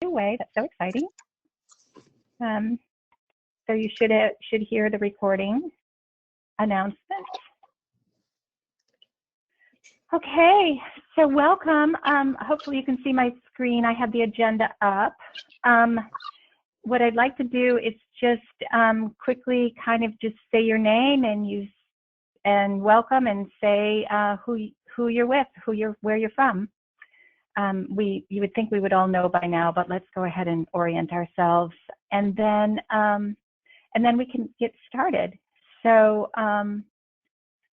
Way. That's so exciting. So you should hear the recording announcement. Okay, so welcome. Hopefully you can see my screen. I have the agenda up. What I'd like to do is just quickly kind of just say your name and welcome and say who you're with, where you're from. You would think we would all know by now, but let's go ahead and orient ourselves, and then we can get started. So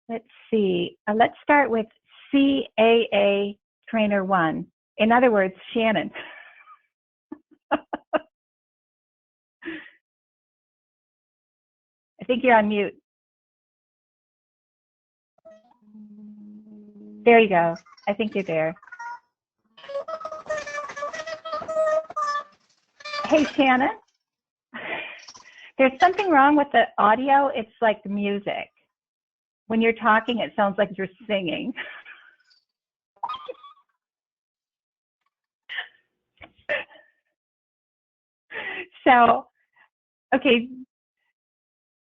let's see. Let's start with CAA Trainer 1. In other words, Shannon. I think you're on mute. There you go. I think you're there. Hey, Shannon. There's something wrong with the audio. It's like music. When you're talking, it sounds like you're singing. So, okay,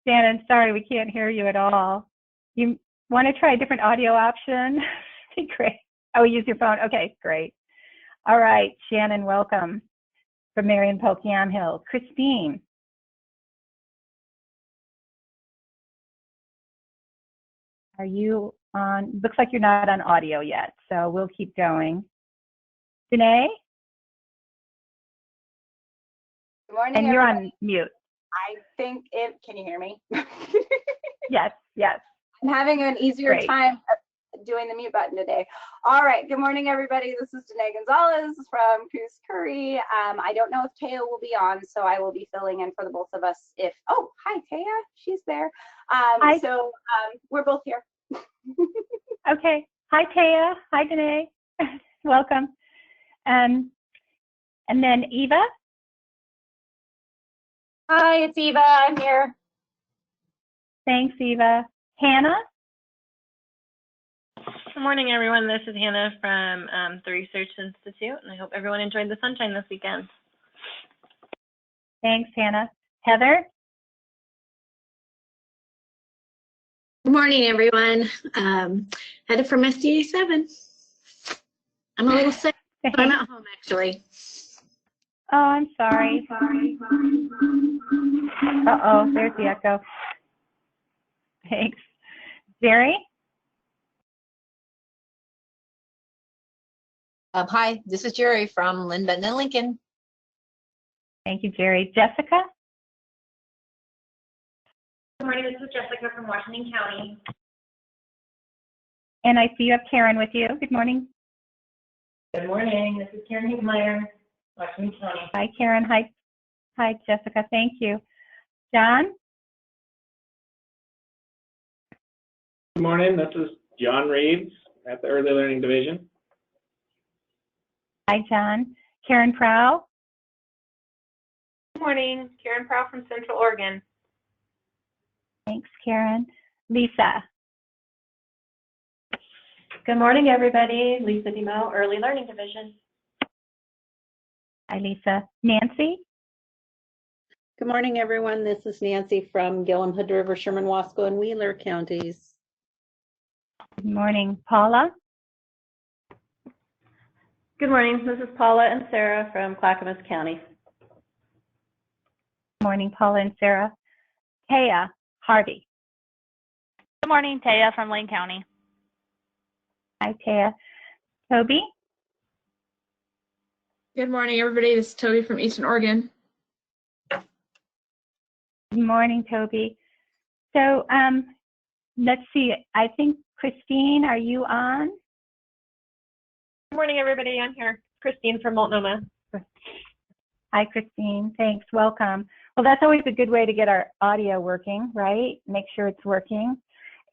Shannon, sorry, we can't hear you at all. You want to try a different audio option? Great. Oh, use your phone. Okay, great. All right, Shannon, welcome from Marion Polk Yamhill. Christine. Are you on? Looks like you're not on audio yet, so we'll keep going. Danae? Good morning, and you're everybody. On mute. I think can you hear me? Yes, yes. I'm having an easier time doing the mute button today. All right, good morning, everybody. This is Danae Gonzalez from Coos Curry. I don't know if Taya will be on, so I will be filling in for the both of us oh, hi, Taya, she's there. Hi. So we're both here. Okay, hi, Taya. Hi, Danae. Welcome. And then Eva. Hi, it's Eva. I'm here. Thanks, Eva. Hannah? Good morning, everyone. This is Hannah from the Research Institute, and I hope everyone enjoyed the sunshine this weekend. Thanks, Hannah. Heather? Good morning, everyone. Headed from SDA 7. I'm a little sick, but I'm at home, actually. Oh, I'm sorry. Uh-oh, there's the echo. Thanks. Jerry? Hi, this is Jerry from Lynn, Benton, and Lincoln. Thank you, Jerry. Jessica? Good morning, this is Jessica from Washington County. And I see you have Karen with you. Good morning. Good morning, this is Karen Hickmeyer, Washington County. Hi, Karen. Hi, Jessica. Thank you. John? Good morning, this is John Reeves at the Early Learning Division. Hi, John. Karen Prow? Good morning, Karen Prow from Central Oregon. Thanks, Karen. Lisa? Good morning, everybody. Lisa DeMo, Early Learning Division. Hi, Lisa. Nancy? Good morning, everyone. This is Nancy from Gillum, Hood River, Sherman, Wasco, and Wheeler counties. Good morning. Paula? Good morning. This is Paula and Sarah from Clackamas County. Good morning, Paula and Sarah. Taya Harvey. Good morning, Taya from Lane County. Hi, Taya. Toby? Good morning, everybody. This is Toby from Eastern Oregon. Good morning, Toby. So let's see. I think, Christine, are you on? Good morning, everybody. I'm here. Christine from Multnomah. Hi, Christine. Thanks. Welcome. Well, that's always a good way to get our audio working, right? Make sure it's working.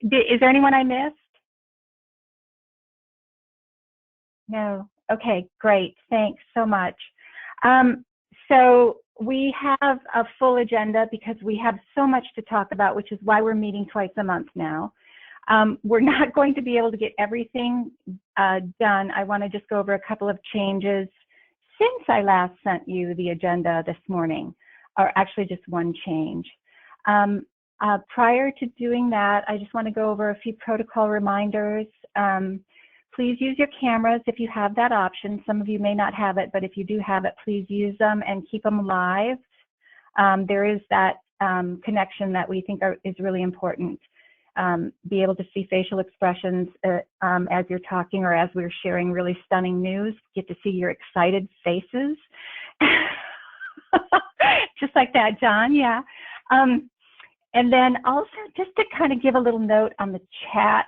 Is there anyone I missed? No. Okay, great. Thanks so much. So we have a full agenda because we have so much to talk about, which is why we're meeting twice a month now. We're not going to be able to get everything done. I want to just go over a couple of changes since I last sent you the agenda this morning, or actually just one change. Prior to doing that, I just want to go over a few protocol reminders. Please use your cameras if you have that option. Some of you may not have it, but if you do have it, please use them and keep them live. There is that connection that we think is really important. Be able to see facial expressions as you're talking or as we're sharing really stunning news. Get to see your excited faces. Just like that, John, yeah. And then also just to kind of give a little note on the chat.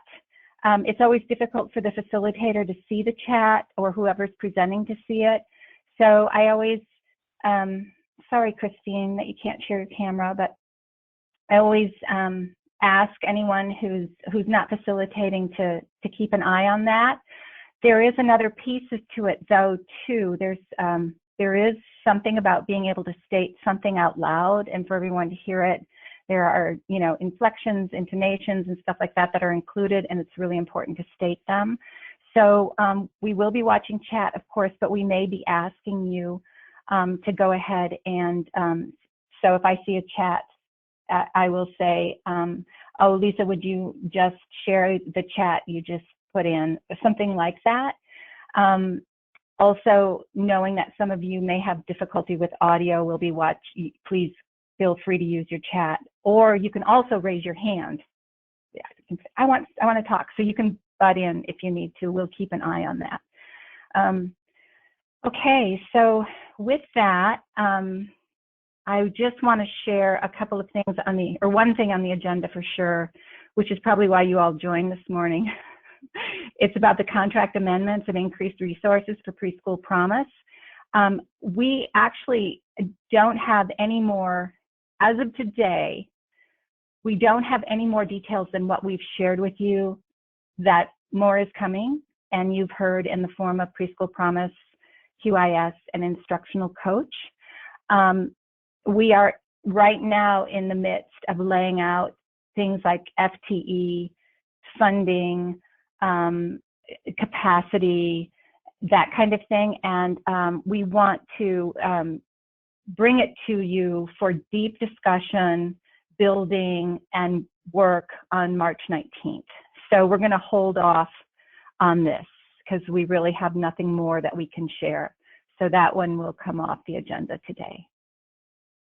It's always difficult for the facilitator to see the chat or whoever's presenting to see it. So I always, sorry, Christine, that you can't share your camera, but I always ask anyone who's not facilitating to keep an eye on that. There is another piece to it though too. There is something about being able to state something out loud and for everyone to hear it. There are, you know, inflections, intonations, and stuff like that that are included, and it's really important to state them. So we will be watching chat, of course, but we may be asking you to go ahead and, so if I see a chat, I will say, oh, Lisa, would you just share the chat you just put in, something like that. Also, knowing that some of you may have difficulty with audio, we'll be watching, please feel free to use your chat, or you can also raise your hand. Yeah, I want to talk, so you can butt in if you need to. We'll keep an eye on that. Okay, so with that, I just want to share a couple of things on one thing on the agenda for sure, which is probably why you all joined this morning. It's about the contract amendments and increased resources for Preschool Promise. We actually don't have any more, as of today, we don't have any more details than what we've shared with you, that more is coming, and you've heard in the form of Preschool Promise, QIS, and Instructional Coach. We are right now in the midst of laying out things like FTE, funding, capacity, that kind of thing, and we want to bring it to you for deep discussion, building, and work on March 19th. So we're going to hold off on this because we really have nothing more that we can share. So that one will come off the agenda today.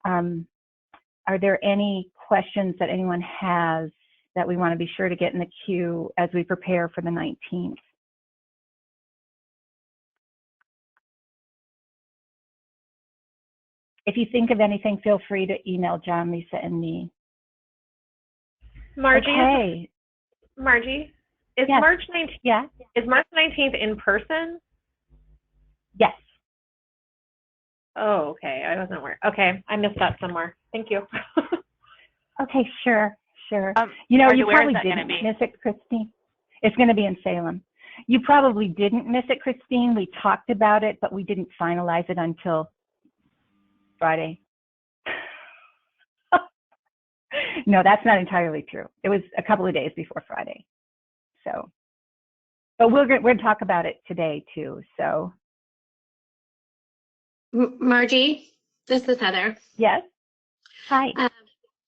Are there any questions that anyone has that we want to be sure to get in the queue as we prepare for the 19th? If you think of anything, feel free to email John, Lisa, and me. Margie, okay. Margie, is yes. March 19th? Yeah. Is March 19th in person? Yes. Oh, okay. I wasn't aware. Okay, I missed that somewhere. Thank you. Okay, sure. You know, you probably didn't miss it, Christine. It's going to be in Salem. You probably didn't miss it, Christine. We talked about it, but we didn't finalize it until Friday. No, that's not entirely true. It was a couple of days before Friday. So, but we're going to talk about it today too. So, Margie, this is Heather. Yes. Hi.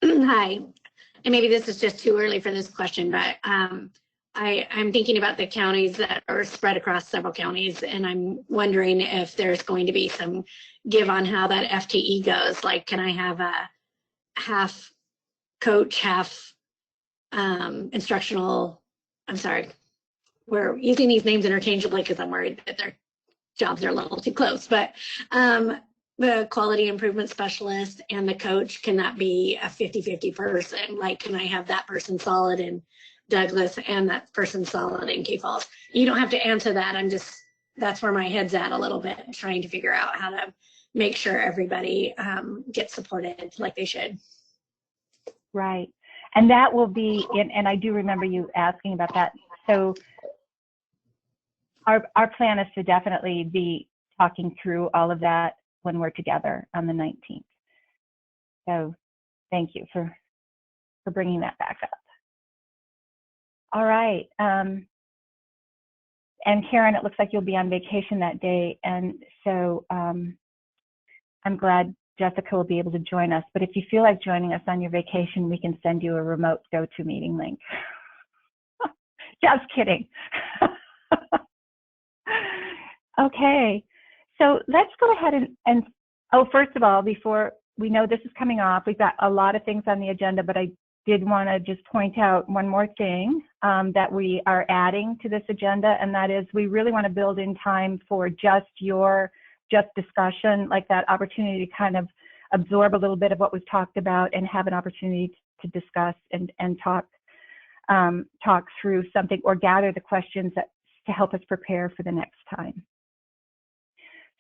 Hi. And maybe this is just too early for this question, but I'm thinking about the counties that are spread across several counties, and I'm wondering if there's going to be some give on how that FTE goes. Like, can I have a half coach, half instructional? I'm sorry, we're using these names interchangeably because I'm worried that their jobs are a little too close, but the quality improvement specialist and the coach, can that be a 50-50 person? Like, can I have that person solid in Douglas and that person solid in Key Falls? You don't have to answer that. That's where my head's at a little bit, trying to figure out how to make sure everybody gets supported like they should. Right. And that will be, and I do remember you asking about that. So our plan is to definitely be talking through all of that when we're together on the 19th. So thank you for bringing that back up. All right. and Karen, it looks like you'll be on vacation that day, and so I'm glad Jessica will be able to join us. But if you feel like joining us on your vacation, we can send you a remote GoToMeeting link. Just kidding. Okay, so let's go ahead and oh, first of all, before we know this is coming off, we've got a lot of things on the agenda, but I did want to just point out one more thing that we are adding to this agenda, and that is we really want to build in time for just discussion, like that opportunity to kind of absorb a little bit of what we've talked about and have an opportunity to discuss and talk through something or gather the questions that to help us prepare for the next time.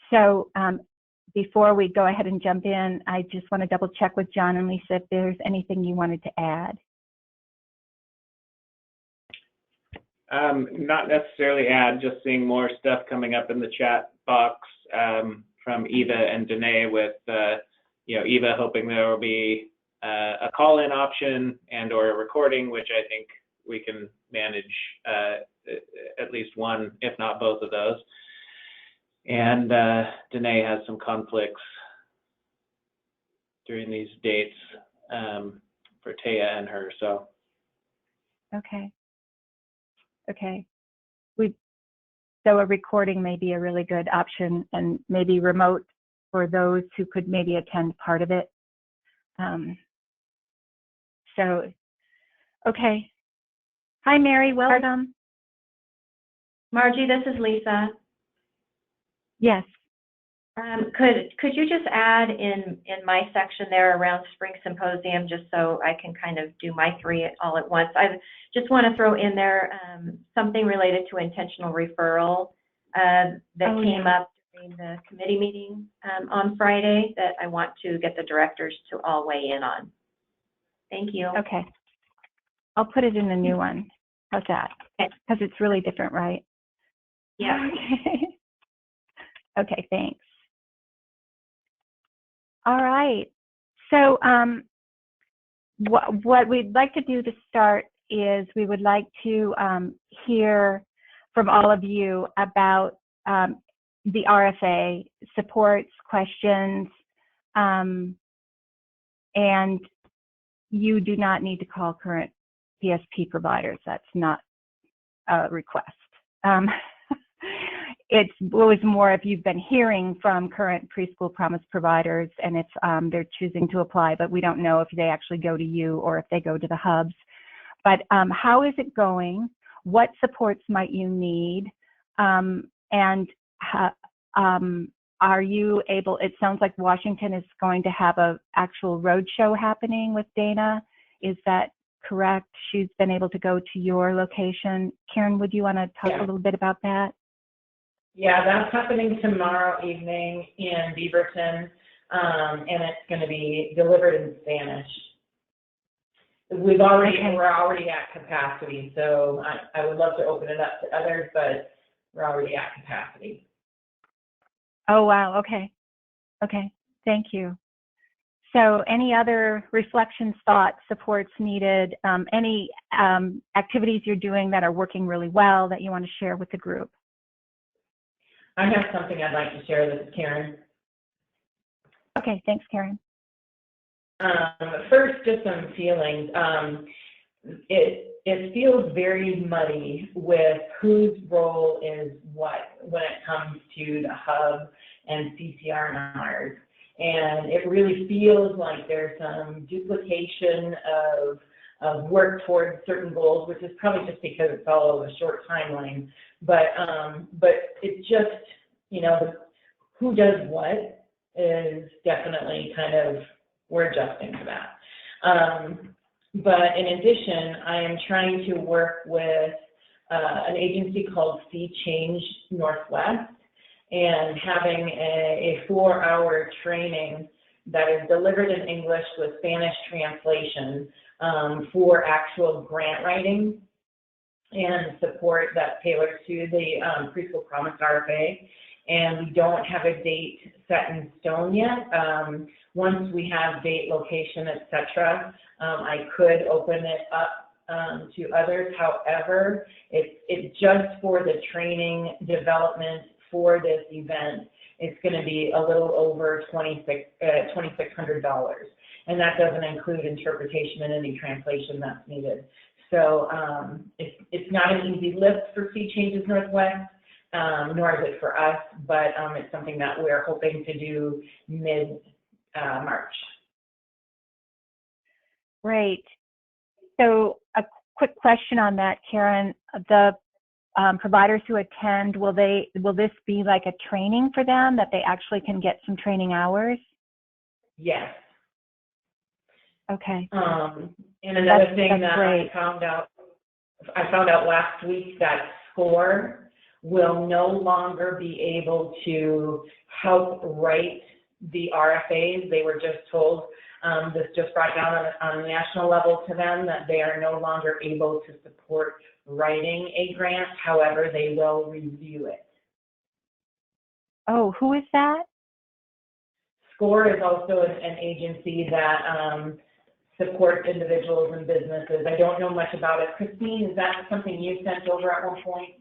So before we go ahead and jump in, I just want to double check with John and Lisa if there's anything you wanted to add. Not necessarily add, just seeing more stuff coming up in the chat box from Eva and Danae with, Eva hoping there will be a call-in option and or a recording, which I think we can manage at least one, if not both of those. And Danae has some conflicts during these dates for Taya and her, so. Okay. So a recording may be a really good option, and maybe remote for those who could maybe attend part of it. Okay. Hi, Mary, welcome. Margie, this is Lisa. Yes. Could you just add in my section there around Spring Symposium, just so I can kind of do my three all at once? I just want to throw in there something related to intentional referral that came up during the committee meeting on Friday that I want to get the directors to all weigh in on. Thank you. Okay. I'll put it in the new one. How's that? Because it's really different, right? Yeah. Okay, thanks. All right. So what we'd like to do to start is we would like to hear from all of you about the RFA, supports, questions, and you do not need to call current PSP providers. That's not a request. It was more if you've been hearing from current preschool promise providers and if they're choosing to apply, but we don't know if they actually go to you or if they go to the hubs. But how is it going? What supports might you need? And are you able, it sounds like Washington is going to have an actual roadshow happening with Dana. Is that correct? She's been able to go to your location. Karen, would you want to talk a little bit about that? Yeah, that's happening tomorrow evening in Beaverton, and it's going to be delivered in Spanish. We're already at capacity, so I would love to open it up to others, but we're already at capacity. Oh, wow. Okay. Thank you. So any other reflections, thoughts, supports needed, any activities you're doing that are working really well that you want to share with the group? I have something I'd like to share. This is Karen. Okay, thanks, Karen. First, just some feelings. It feels very muddy with whose role is what when it comes to the hub and CCR&Rs. And it really feels like there's some duplication of work towards certain goals, which is probably just because it's all a short timeline. But it's just, who does what is definitely kind of, we're adjusting to that. But in addition, I am trying to work with an agency called Sea Change Northwest and having a 4-hour training that is delivered in English with Spanish translation for actual grant writing and support that's tailored to the Preschool Promise RFA. And we don't have a date set in stone yet. Once we have date, location, etc., I could open it up to others. However, it's just for the training development for this event. It's going to be a little over $2,600, and that doesn't include interpretation and any translation that's needed. So it's not an easy lift for Sea Changes Northwest, nor is it for us, but it's something that we're hoping to do mid-March. Great. So a quick question on that, Karen. The providers who attend, will this be like a training for them that they actually can get some training hours? Yes. Okay. And another thing that great. I found out last week that SCORE will no longer be able to help write the RFAs. They were just told, this just brought down on a national level to them that they are no longer able to support writing a grant. However, they will review it. Oh, who is that? SCORE is also an agency that supports individuals and businesses. I don't know much about it. Christine, is that something you sent over at one point?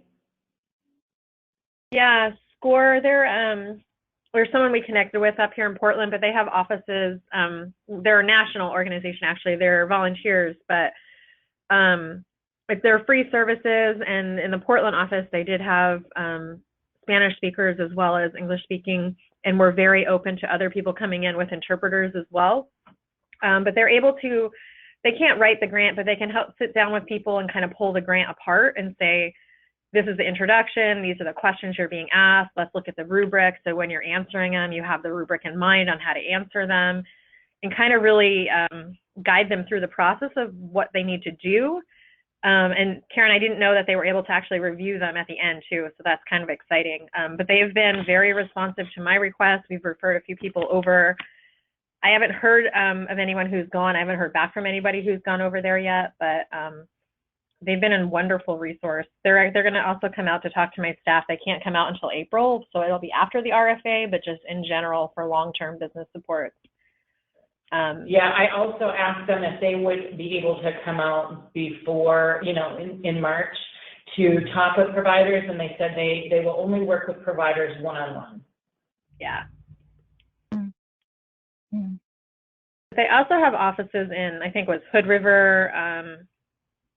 Yeah, SCORE, they're someone we connected with up here in Portland, but they have offices. They're a national organization, actually. They're volunteers, but they're free services. And in the Portland office, they did have Spanish speakers as well as English speaking, and we're very open to other people coming in with interpreters as well. But they're able to, they can't write the grant, but they can help sit down with people and kind of pull the grant apart and say, this is the introduction, these are the questions you're being asked, let's look at the rubric. So when you're answering them, you have the rubric in mind on how to answer them, and kind of really guide them through the process of what they need to do. And Karen, I didn't know that they were able to actually review them at the end too, so that's kind of exciting. But they've been very responsive to my request. We've referred a few people over. I haven't heard of anyone who's gone. I haven't heard back from anybody who's gone over there yet, but they've been a wonderful resource. They're going to also come out to talk to my staff. They can't come out until April, so it'll be after the RFA, but just in general for long-term business support. Yeah, I also asked them if they would be able to come out before, in March to talk with providers, and they said they will only work with providers one-on-one. Yeah. They also have offices in, I think it was Hood River,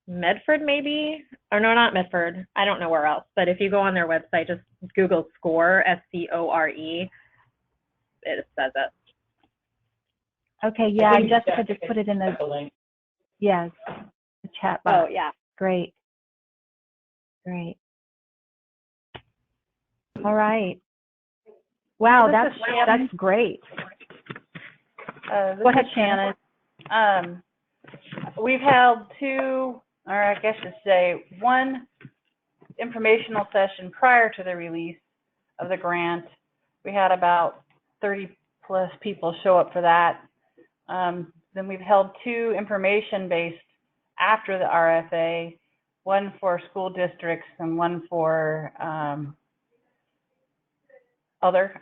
Medford maybe, or no, not Medford. I don't know where else, but if you go on their website, just Google SCORE, S-C-O-R-E, it says it. Okay, yeah, Jessica just put it in the link. Yes, the chat box. Oh, yeah. Great. Great. All right. Wow, that's great. This Go ahead, is Shannon. We've held two, or I guess to say one informational session prior to the release of the grant. We had about 30 plus people show up for that. Then we've held two information-based after the RFA, one for school districts and one for other.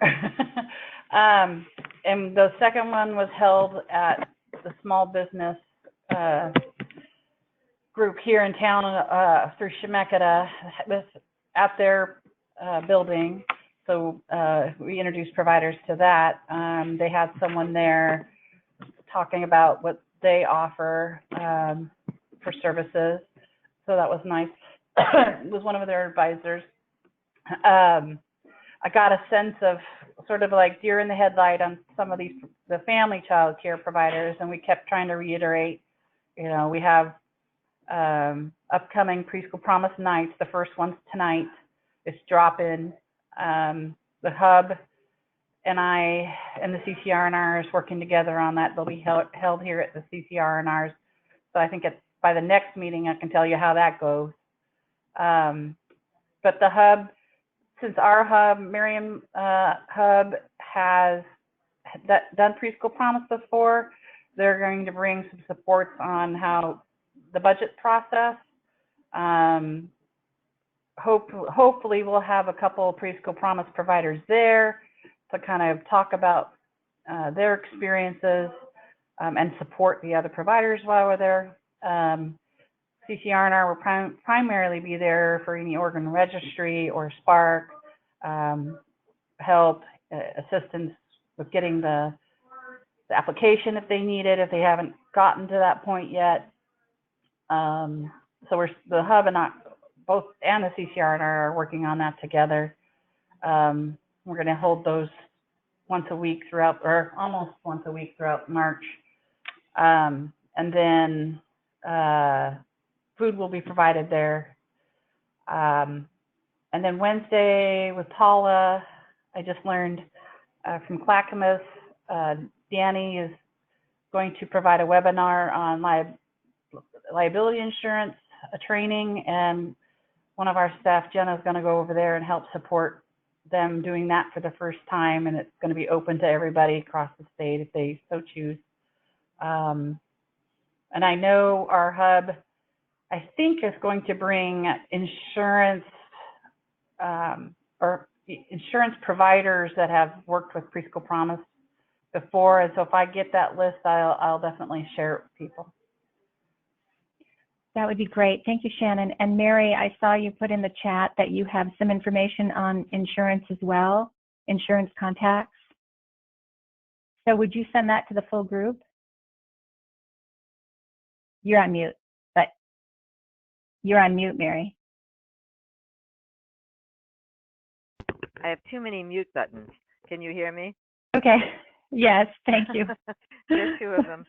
And the second one was held at the small business group here in town through Chemeketa at their building. So we introduced providers to that. They had someone there talking about what they offer for services. So that was nice. It was one of their advisors. I got a sense of sort of like deer in the headlight on some of the family child care providers, and we kept trying to reiterate, we have upcoming preschool promise nights. The first one's tonight. It's drop-in. The hub and I and the CCR&R is working together on that. They'll be held here at the CCR&Rs. So I think by the next meeting, I can tell you how that goes. But the hub, since our hub, Miriam hub, has done preschool promise before, they're going to bring some supports on how the budget process. Hopefully we'll have a couple of preschool promise providers there to kind of talk about their experiences and support the other providers while we're there. CCR&R will primarily be there for any organ registry or Spark, help, assistance with getting the application if they need it, if they haven't gotten to that point yet. So the hub and both and the CCR&R are working on that together. We're going to hold those once a week throughout, or almost once a week throughout March. And then food will be provided there. And then Wednesday with Paula, I just learned from Clackamas, Danny is going to provide a webinar on liability insurance, a training, and one of our staff, Jenna, is going to go over there and help support them doing that for the first time, and it's going to be open to everybody across the state if they so choose. And I know our hub, I think, is going to bring insurance or insurance providers that have worked with Preschool Promise before, and so if I get that list, I'll definitely share it with people. That would be great. Thank you, Shannon. And Mary, I saw you put in the chat that you have some information on insurance as well, insurance contacts. So would you send that to the full group? You're on mute, but you're on mute, Mary. I have too many mute buttons. Can you hear me? Okay. Yes, thank you. There's two of them.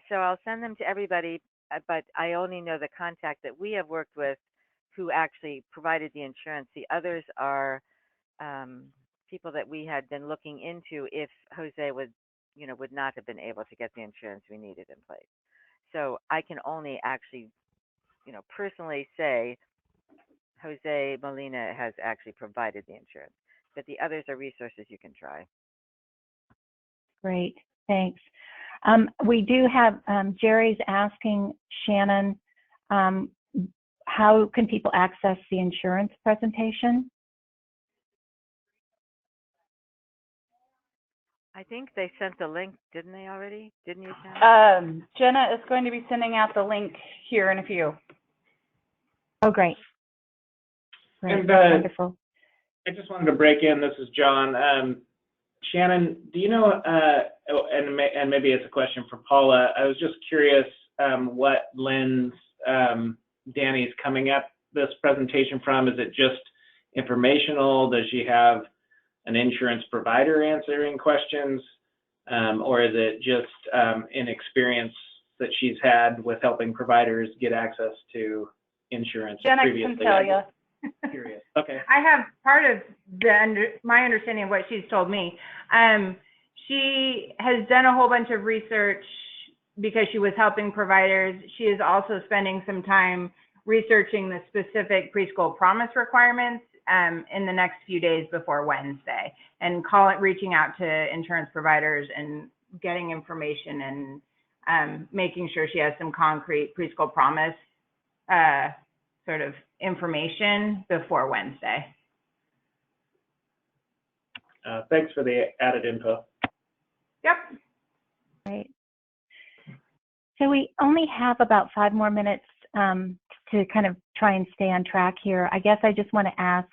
So I'll send them to everybody, but I only know the contact that we have worked with who actually provided the insurance. The others are people that we had been looking into if Jose would not have been able to get the insurance we needed in place. So I can only actually, personally say Jose Molina has actually provided the insurance, but the others are resources you can try. Great, thanks. We do have, Jerry's asking Shannon, how can people access the insurance presentation? I think they sent the link, didn't they already? Didn't you, Shannon? Jenna is going to be sending out the link here in a few. Oh, great. Great, And wonderful. I just wanted to break in. This is John. Shannon, do you know, and maybe it's a question for Paula, I was just curious what lens Danny's coming at this presentation from. Is it just informational? Does she have an insurance provider answering questions? Or is it just an experience that she's had with helping providers get access to insurance Jenna previously? can tell you. Curious. Okay. I have part of my understanding of what she's told me. She has done a whole bunch of research because she was helping providers. She is also spending some time researching the specific preschool promise requirements in the next few days before Wednesday, and reaching out to insurance providers and getting information and making sure she has some concrete preschool promise sort of information before Wednesday. Thanks for the added info. Yep. Great. So we only have about 5 more minutes to kind of try and stay on track here. I guess I just want to ask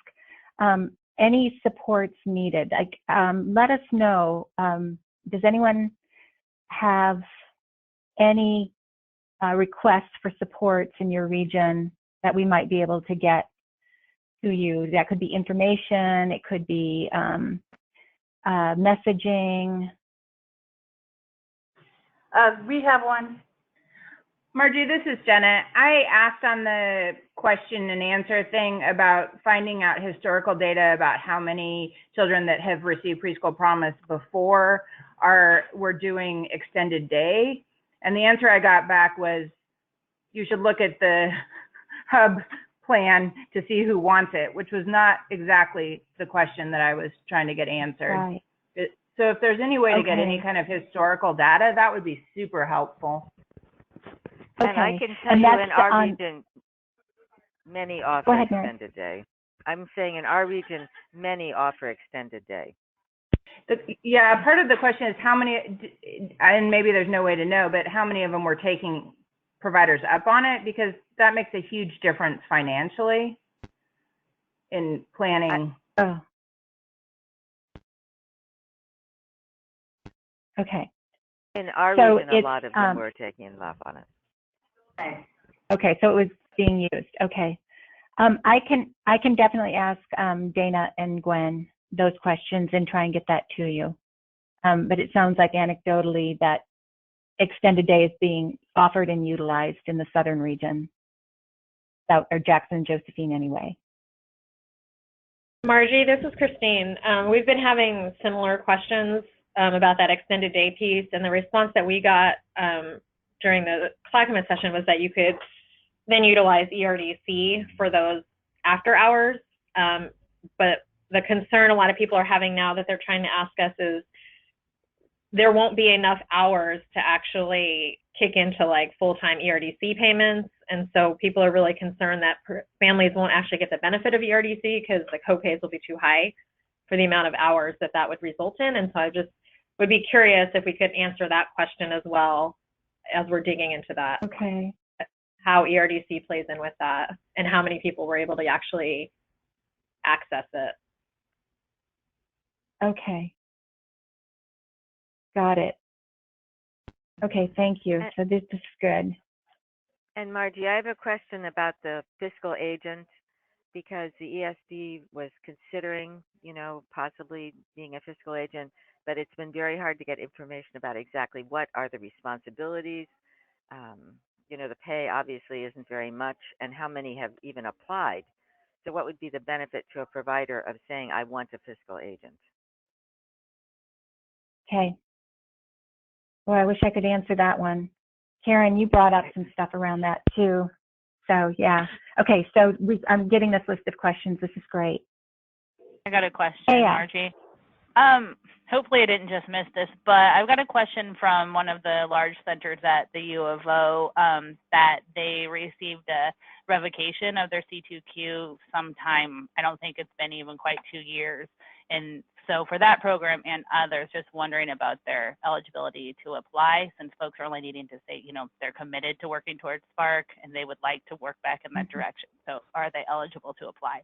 any supports needed. Let us know. Does anyone have any requests for supports in your region that we might be able to get to you? That could be information, it could be messaging. We have one. Margie, this is Jenna. I asked on the question and answer thing about finding out historical data about how many children that have received Preschool Promise before were doing extended day. And the answer I got back was, you should look at the hub plan to see who wants it, which was not exactly the question that I was trying to get answered. Right. So if there's any way to get any kind of historical data, that would be super helpful. Okay. And I can tell you in our region, many offer extended day. I'm saying in our region, many offer extended day. Yeah, part of the question is how many, and maybe there's no way to know, but how many of them were taking providers up on it, because that makes a huge difference financially in planning. Oh. Okay. In our So region, a it's, lot of them were taking it off on it. Okay, so it was being used. Okay. I can definitely ask Dana and Gwen those questions and try and get that to you. But it sounds like anecdotally that extended day is being offered and utilized in the southern region, or Jackson and Josephine anyway. Margie, this is Christine. We've been having similar questions about that extended day piece, and the response that we got during the Clackamas session was that you could then utilize ERDC for those after hours. But the concern a lot of people are having now that they're trying to ask us is there won't be enough hours to actually kick into like full-time ERDC payments. And so people are really concerned that families won't actually get the benefit of ERDC because the copays will be too high for the amount of hours that that would result in. And so I just would be curious if we could answer that question as well as we're digging into that. Okay. How ERDC plays in with that and how many people were able to actually access it. Okay. Got it. Okay, thank you. So this is good. And Margie, I have a question about the fiscal agent, because the ESD was considering, possibly being a fiscal agent, but it's been very hard to get information about exactly what are the responsibilities. The pay obviously isn't very much, and how many have even applied. So what would be the benefit to a provider of saying, I want a fiscal agent? Okay. Well, I wish I could answer that one. Karen, you brought up some stuff around that too. So yeah. Okay, so I'm getting this list of questions. This is great. I got a question, Hey, Margie. Hopefully I didn't just miss this, but I've got a question from one of the large centers at the U of O that they received a revocation of their C2Q sometime. I don't think it's been even quite 2 years. And so for that program and others, just wondering about their eligibility to apply, since folks are only needing to say, they're committed to working towards Spark and they would like to work back in that direction. So are they eligible to apply?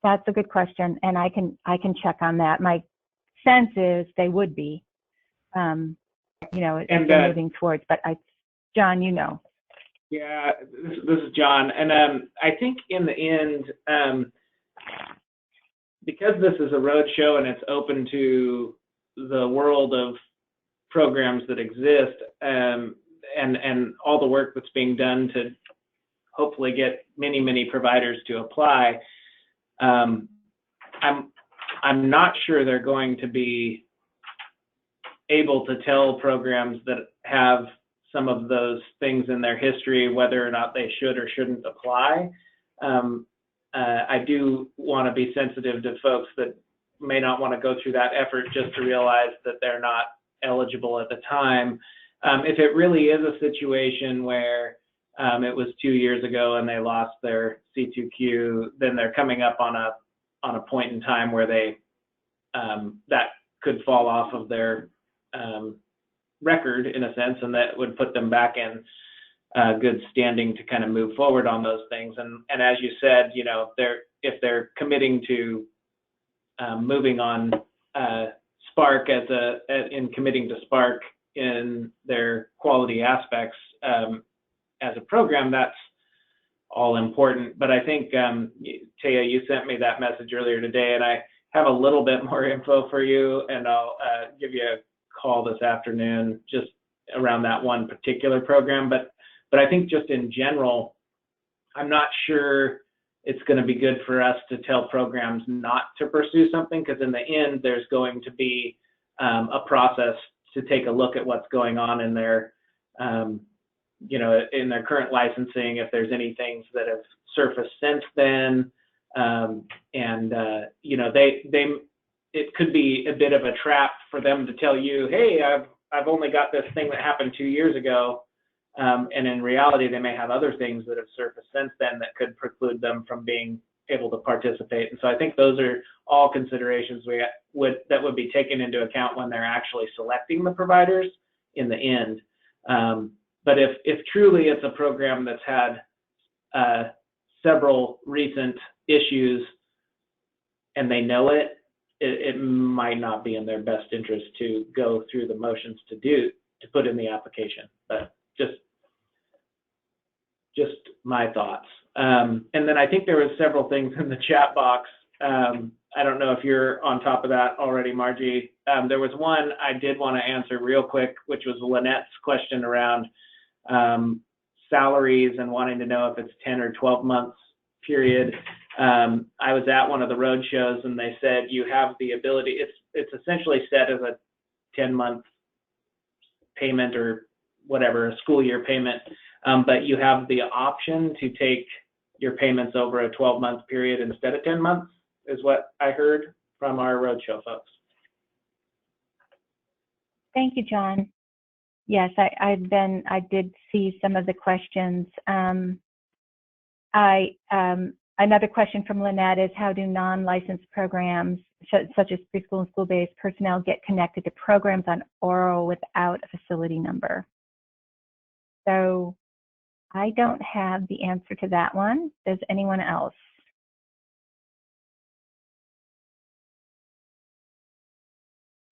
That's a good question, and I can if they're moving towards. But John, Yeah, this is John, and I think in the end, because this is a roadshow and it's open to the world of programs that exist, and all the work that's being done to hopefully get many providers to apply. I'm not sure they're going to be able to tell programs that have some of those things in their history whether or not they should or shouldn't apply. I do want to be sensitive to folks that may not want to go through that effort just to realize that they're not eligible at the time. If it really is a situation where it was 2 years ago and they lost their C2Q, then they're coming up on a point in time where they that could fall off of their record in a sense, and that would put them back in good standing to kind of move forward on those things. And as you said, if they're committing to moving on Spark in committing to Spark in their quality aspects as a program, that's all important. But I think, Taya, you sent me that message earlier today, and I have a little bit more info for you, and I'll give you a call this afternoon just around that one particular program. But I think just in general, I'm not sure it's going to be good for us to tell programs not to pursue something, because in the end, there's going to be a process to take a look at what's going on in their in their current licensing, if there's any things that have surfaced since then. It could be a bit of a trap for them to tell you, hey, I've only got this thing that happened 2 years ago. And in reality, they may have other things that have surfaced since then that could preclude them from being able to participate. And so I think those are all considerations that would be taken into account when they're actually selecting the providers in the end. But if truly it's a program that's had several recent issues and they know it, it might not be in their best interest to go through the motions to put in the application. But just my thoughts. And then I think there was several things in the chat box. I don't know if you're on top of that already, Margie. There was one I did want to answer real quick, which was Lynette's question around salaries and wanting to know if it's 10 or 12 months period. I was at one of the road shows and they said you have the ability, it's essentially set as a 10-month payment or whatever, a school year payment, but you have the option to take your payments over a 12-month period instead of 10 months, is what I heard from our roadshow folks. Thank you, John. Yes, I did see some of the questions. Another question from Lynette is, how do non-licensed programs such as preschool and school-based personnel get connected to programs on oral without a facility number? So I don't have the answer to that one. Does anyone else?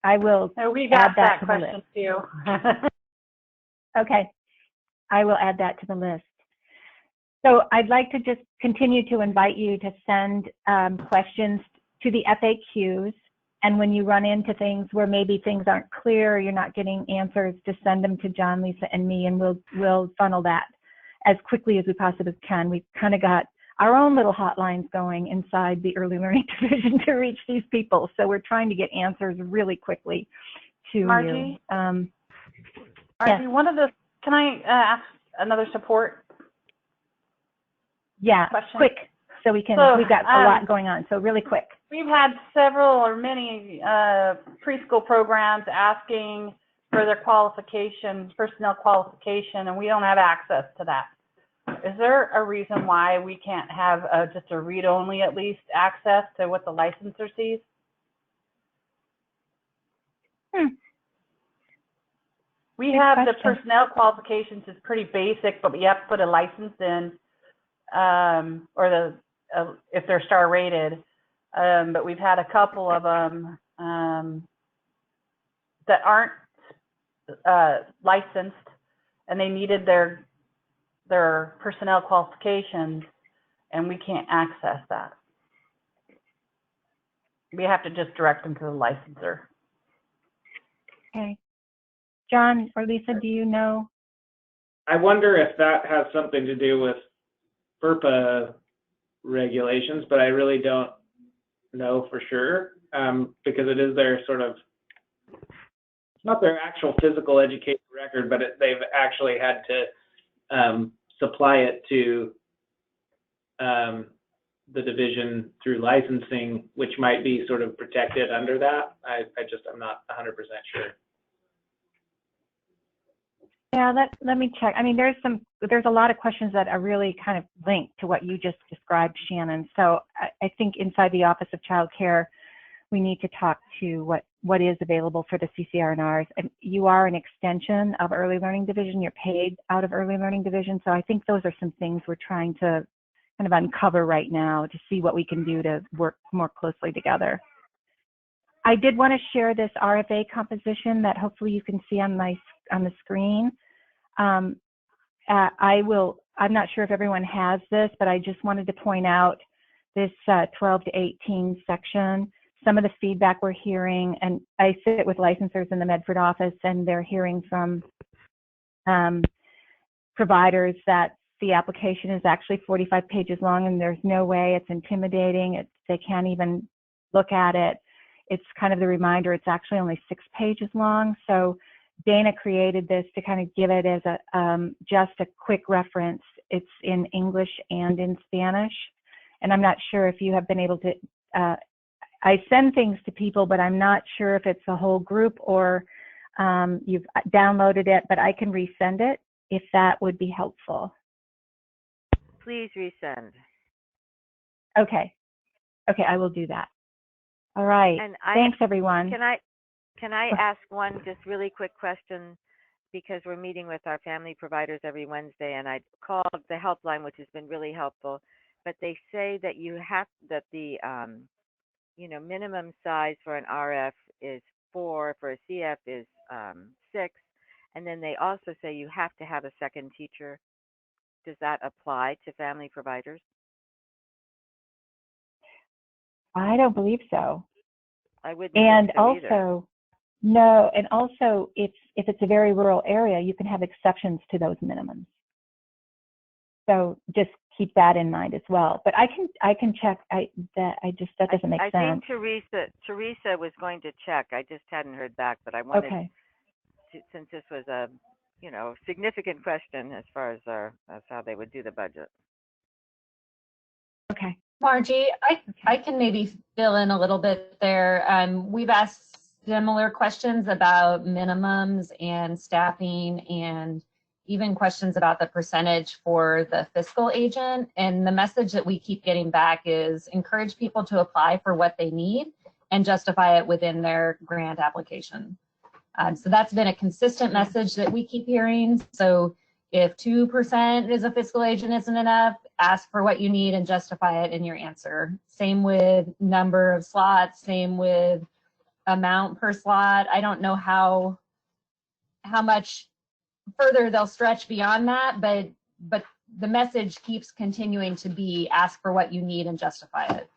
I will We've add asked that that to question too. Okay, I will add that to the list. So I'd like to just continue to invite you to send questions to the FAQs, and when you run into things where maybe things aren't clear or you're not getting answers, just send them to John, Lisa, and me, and we'll funnel that as quickly as we possibly can. We've kind of got our own little hotlines going inside the early learning division to reach these people, so we're trying to get answers really quickly to Margie? you. Margie, yes. Can I ask another support? Yeah, question? Quick, so we've got a lot going on, so really quick. We've had several or many preschool programs asking for their qualification, personnel qualification, and we don't have access to that. Is there a reason why we can't have just a read-only, at least, access to what the licensor sees? We have the personnel qualifications is pretty basic, but we have to put a license in, or if they're star rated. But we've had a couple of them that aren't licensed, and they needed their personnel qualifications, and we can't access that. We have to just direct them to the licensor. Okay. John or Lisa, do you know? I wonder if that has something to do with FERPA regulations, but I really don't know for sure, because it is their sort of, it's not their actual physical education record, but they've actually had to supply it to the division through licensing, which might be sort of protected under that. I'm not 100% sure. Yeah, let me check. I mean, there's a lot of questions that are really kind of linked to what you just described, Shannon. So I think inside the Office of Child Care, we need to talk to what is available for the CCR&Rs. And you are an extension of Early Learning Division. You're paid out of Early Learning Division. So I think those are some things we're trying to kind of uncover right now to see what we can do to work more closely together. I did want to share this RFA composition that hopefully you can see on the screen. I'm not sure if everyone has this, but I just wanted to point out this 12 to 18 section. Some of the feedback we're hearing, and I sit with licensors in the Medford office, and they're hearing from providers that the application is actually 45 pages long, and there's no way, it's intimidating. They can't even look at it. It's kind of the reminder, it's actually only 6 pages long. So Dana created this to kind of give it as just a quick reference. It's in English and in Spanish. And I'm not sure if you have been able to, I send things to people, but I'm not sure if it's a whole group or you've downloaded it, but I can resend it if that would be helpful. Please resend. Okay. Okay, I will do that. All right. Thanks, everyone. Can I ask one just really quick question? because we're meeting with our family providers every Wednesday, and I called the helpline, which has been really helpful. But they say that the minimum size for an RF is 4, for a CF is 6, and then they also say you have to have a second teacher. Does that apply to family providers? I don't believe so. I wouldn't And think so either. also, no, and also if it's a very rural area, you can have exceptions to those minimums. So just keep that in mind as well. But I can check. That doesn't make sense. I think Teresa was going to check. I just hadn't heard back, but I wanted to, since this was a significant question as far as how they would do the budget. Okay. Margie, I can maybe fill in a little bit there. We've asked similar questions about minimums and staffing, and even questions about the percentage for the fiscal agent. And the message that we keep getting back is encourage people to apply for what they need and justify it within their grant application. So that's been a consistent message that we keep hearing. So if 2% is a fiscal agent isn't enough, ask for what you need and justify it in your answer. Same with number of slots, same with amount per slot. I don't know how much further they'll stretch beyond that, but the message keeps continuing to be ask for what you need and justify it.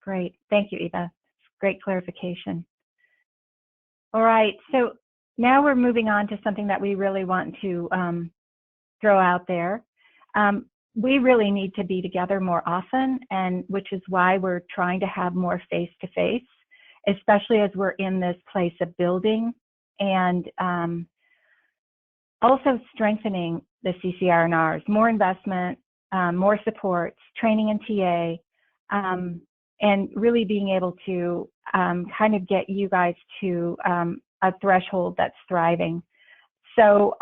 Great. Thank you, Eva. Great clarification. All right. So now we're moving on to something that we really want to throw out there. We really need to be together more often, and which is why we're trying to have more face-to-face, especially as we're in this place of building, and also strengthening the CCR&Rs, more investment, more supports, training and TA, and really being able to kind of get you guys to a threshold that's thriving. So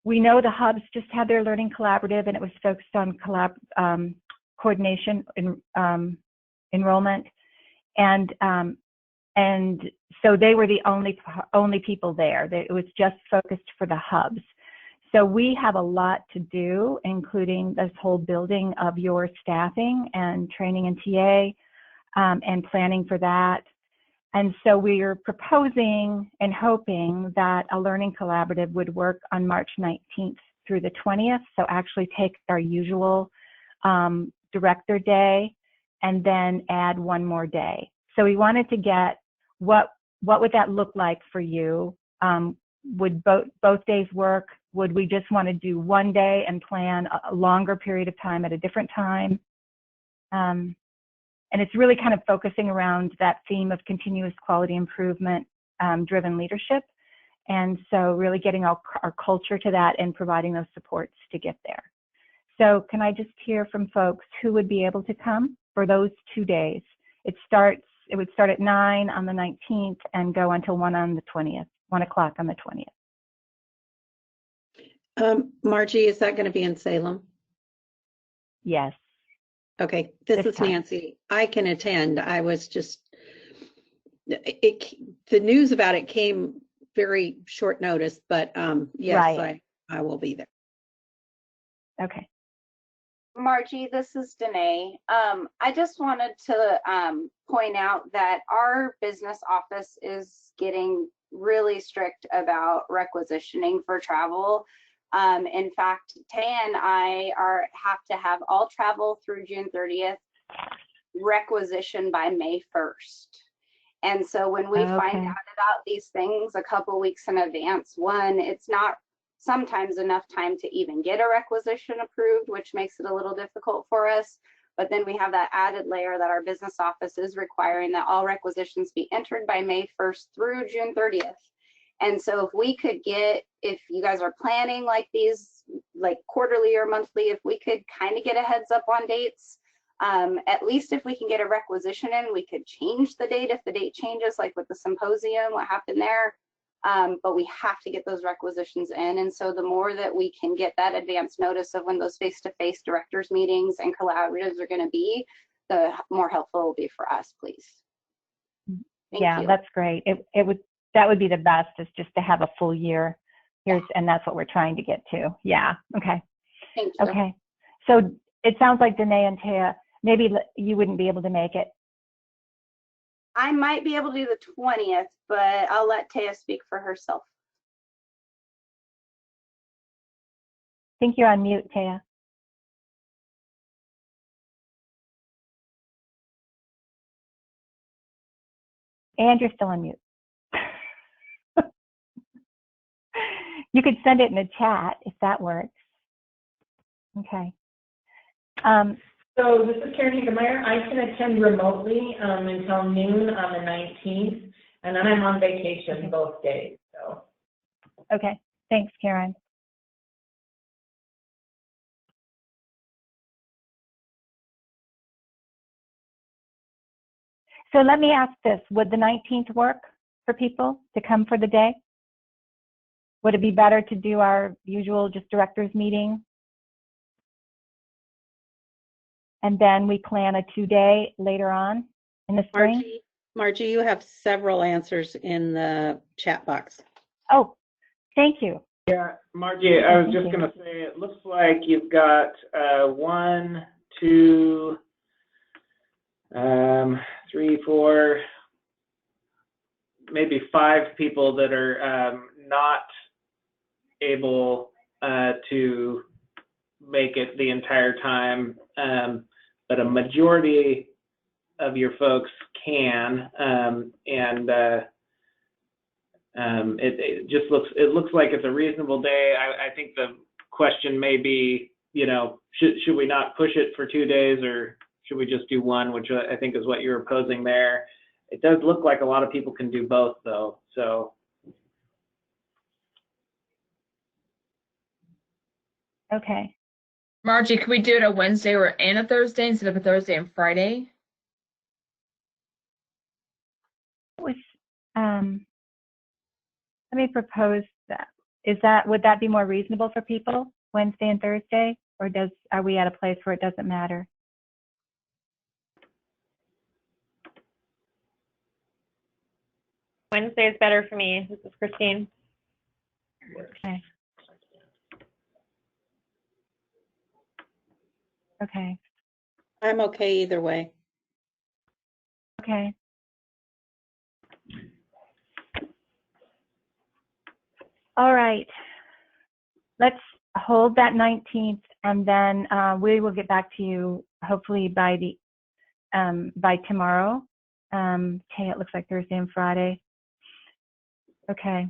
we know the hubs just had their learning collaborative, and it was focused on coordination and enrollment, and so they were the only people there. It was just focused for the hubs. So we have a lot to do, including this whole building of your staffing and training and TA, and planning for that. And so we are proposing and hoping that a learning collaborative would work on March 19th through the 20th. So actually take our usual director day and then add one more day. So we wanted to get what would that look like for you? Would both days work? Would we just want to do one day and plan a longer period of time at a different time? And it's really kind of focusing around that theme of continuous quality improvement driven leadership. And so really getting our culture to that and providing those supports to get there. So can I just hear from folks who would be able to come for those 2 days? It would start at 9 on the 19th and go until 1 on the 20th, 1 o'clock on the 20th. Margie, is that going to be in Salem? Yes. Okay, this is Nancy. I can attend. I was just, the news about it came very short notice, but yes, right. I will be there. Okay. Margie, this is Danae. I just wanted to point out that our business office is getting really strict about requisitioning for travel. In fact, Taya and I have to have all travel through June 30th requisitioned by May 1st. And so when we find out about these things a couple weeks in advance, one, it's not sometimes enough time to even get a requisition approved, which makes it a little difficult for us. But then we have that added layer that our business office is requiring that all requisitions be entered by May 1st through June 30th. And so if we could get, if you guys are planning like these, like quarterly or monthly, if we could kind of get a heads up on dates, at least if we can get a requisition in, we could change the date if the date changes, like with the symposium, what happened there. But we have to get those requisitions in. And so the more that we can get that advance notice of when those face-to-face directors meetings and collaboratives are going to be, the more helpful it will be for us, please. Thank you. That's great. that would be the best, is just to have a full year. And that's what we're trying to get to. Yeah. Okay. Thank you. Okay. So it sounds like Danae and Taya, maybe you wouldn't be able to make it. I might be able to do the 20th, but I'll let Taya speak for herself. I think you're on mute, Taya. And you're still on mute. You could send it in the chat if that works. Okay. So this is Karen Hickemeyer. I can attend remotely until noon on the 19th, and then I'm on vacation both days. So. Okay. Thanks, Karen. So let me ask this. Would the 19th work for people to come for the day? Would it be better to do our usual just directors meeting? And then we plan a 2-day later on in the spring? Margie, you have several answers in the chat box. Oh, thank you. Yeah, Margie, I was just going to say, it looks like you've got 1, 2, 3, 4, maybe 5 people that are not able to make it the entire time, but a majority of your folks can, it just looks like it's a reasonable day. I think the question may be, you know, should we not push it for 2 days, or should we just do one, which I think is what you were posing there. It does look like a lot of people can do both though, so. Okay. Margie, could we do it a Wednesday and a Thursday instead of a Thursday and Friday? Let me propose that. Would that be more reasonable for people, Wednesday and Thursday, or are we at a place where it doesn't matter? Wednesday is better for me. This is Christine. Okay. Okay. I'm okay either way. Okay. All right. Let's hold that 19th, and then we will get back to you hopefully by tomorrow. Okay, it looks like Thursday and Friday. Okay.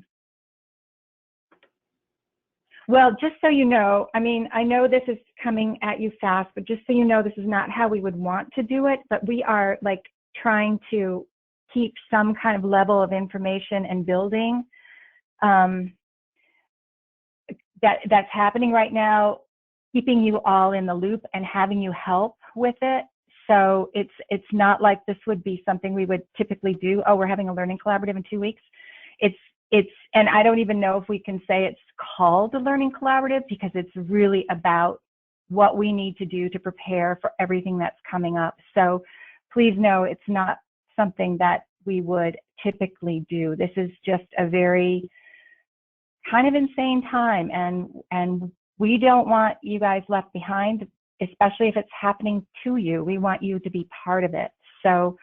Well, just so you know, I mean, I know this is coming at you fast, but just so you know, this is not how we would want to do it, but we are like trying to keep some kind of level of information and building that's happening right now, keeping you all in the loop and having you help with it. So it's not like this would be something we would typically do. Oh, we're having a learning collaborative in 2 weeks. And I don't even know if we can say it's called a learning collaborative, because it's really about what we need to do to prepare for everything that's coming up. So please know it's not something that we would typically do. This is just a very kind of insane time, and we don't want you guys left behind, especially if it's happening to you. We want you to be part of it. So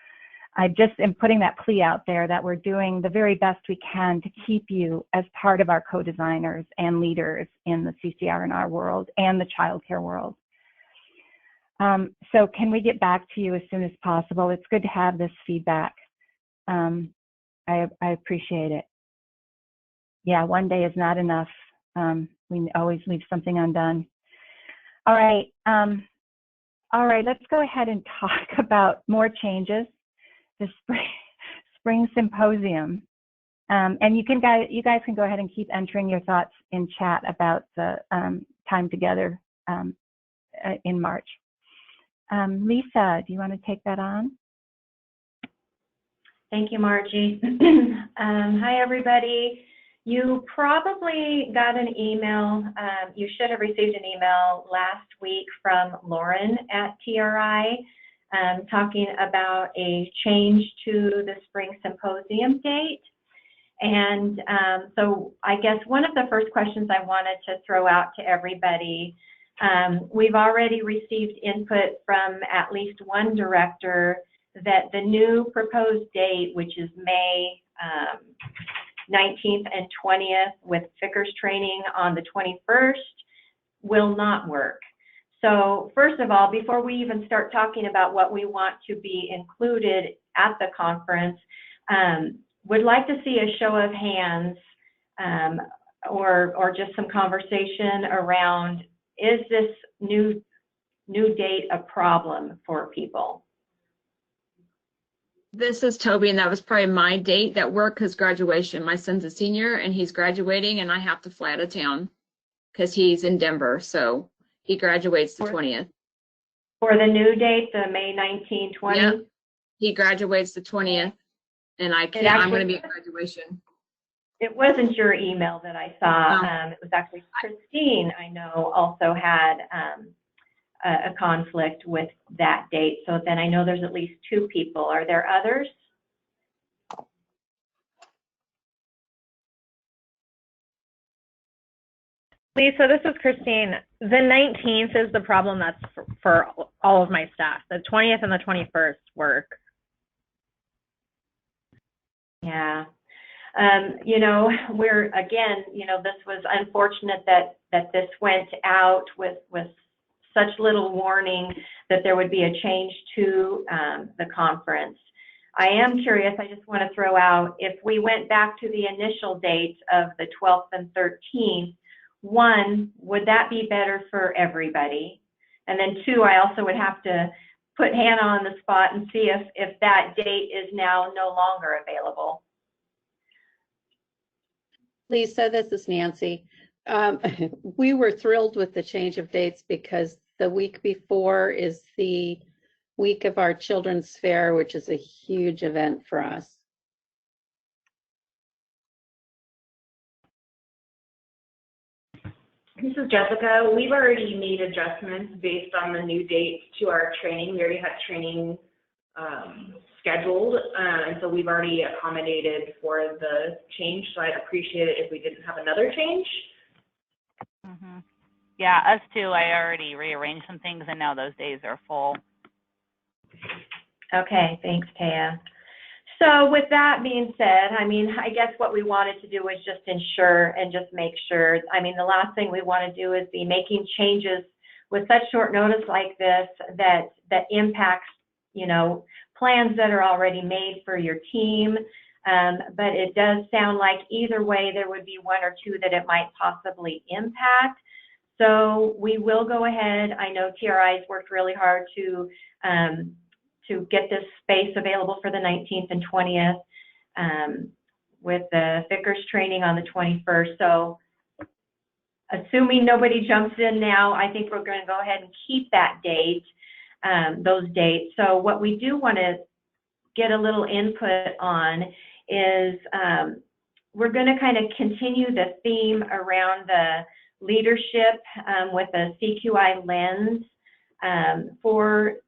I just am putting that plea out there that we're doing the very best we can to keep you as part of our co-designers and leaders in the CCR&R world and the childcare world. So can we get back to you as soon as possible? It's good to have this feedback. I appreciate it. Yeah, 1 day is not enough. We always leave something undone. All right. All right, let's go ahead and talk about more changes. The spring symposium. And you guys can go ahead and keep entering your thoughts in chat about the time together in March. Lisa, do you want to take that on? Thank you, Margie. Hi, everybody. You probably got an email. You should have received an email last week from Lauren at TRI talking about a change to the spring symposium date. And so I guess one of the first questions I wanted to throw out to everybody, we've already received input from at least one director that the new proposed date, which is May 19th and 20th with Vickers training on the 21st, will not work. So first of all, before we even start talking about what we want to be included at the conference, would like to see a show of hands or just some conversation around, is this new date a problem for people? This is Toby, and that was probably my date that worked because graduation. My son's a senior and he's graduating, and I have to fly out of town because he's in Denver. So he graduates the 20th. For the new date, the May 19, 20? Yep. He graduates the 20th, and I can't. I'm going to be at graduation. It wasn't your email that I saw. It was actually Christine, I know, also had a conflict with that date. So then I know there's at least 2 people. Are there others? Lisa, this is Christine. The 19th is the problem that's for all of my staff. The 20th and the 21st work. Yeah. You know, this was unfortunate that this went out with such little warning that there would be a change to the conference. I am curious, I just want to throw out, if we went back to the initial dates of the 12th and 13th, 1, would that be better for everybody? And then 2, I also would have to put Hannah on the spot and see if that date is now no longer available. Lisa, this is Nancy. We were thrilled with the change of dates because the week before is the week of our Children's Fair, which is a huge event for us. This is Jessica. We've already made adjustments based on the new dates to our training. We already had training scheduled, and so we've already accommodated for the change. So I'd appreciate it if we didn't have another change. Mm-hmm. Yeah, us too. I already rearranged some things, and now those days are full. Okay, thanks, Taya. So with that being said, I mean, I guess what we wanted to do was just ensure and just make sure. I mean, the last thing we want to do is be making changes with such short notice like this that impacts, you know, plans that are already made for your team. But it does sound like either way there would be 1 or 2 that it might possibly impact. So we will go ahead. I know TRI's worked really hard to get this space available for the 19th and 20th with the Vickers training on the 21st. So assuming nobody jumps in now, I think we're going to go ahead and keep that date, those dates. So what we do want to get a little input on is we're going to kind of continue the theme around the leadership with a CQI lens for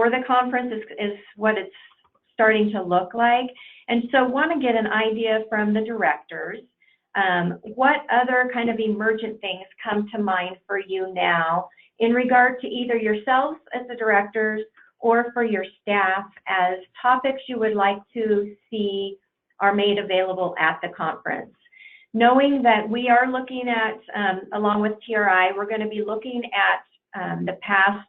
the conference is what it's starting to look like. And so want to get an idea from the directors, what other kind of emergent things come to mind for you now in regard to either yourselves as the directors or for your staff as topics you would like to see are made available at the conference. Knowing that we are looking at, along with TRI, we're going to be looking at the past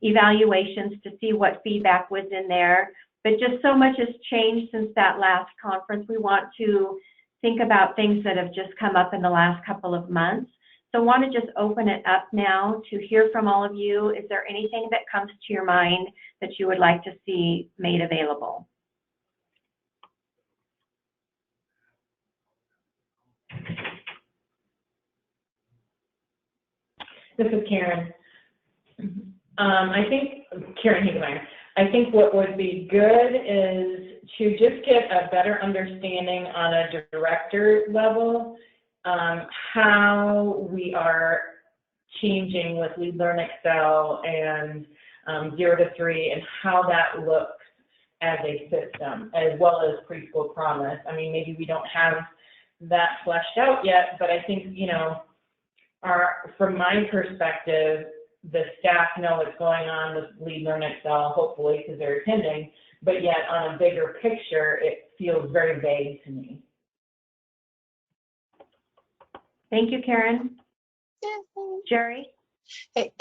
evaluations to see what feedback was in there, but just so much has changed since that last conference. We want to think about things that have just come up in the last couple of months. So I want to just open it up now to hear from all of you. Is there anything that comes to your mind that you would like to see made available? This is Karen. I think, Karen Hugemeyer, I think what would be good is to just get a better understanding on a director level how we are changing with Lead Learn Excel and 0 to 3 and how that looks as a system, as well as Preschool Promise. I mean, maybe we don't have that fleshed out yet, but I think, you know, from my perspective, the staff know what's going on with Lead, Learn, Excel, hopefully, because they're attending, but yet on a bigger picture, it feels very vague to me. Thank you, Karen. Jerry? Hey,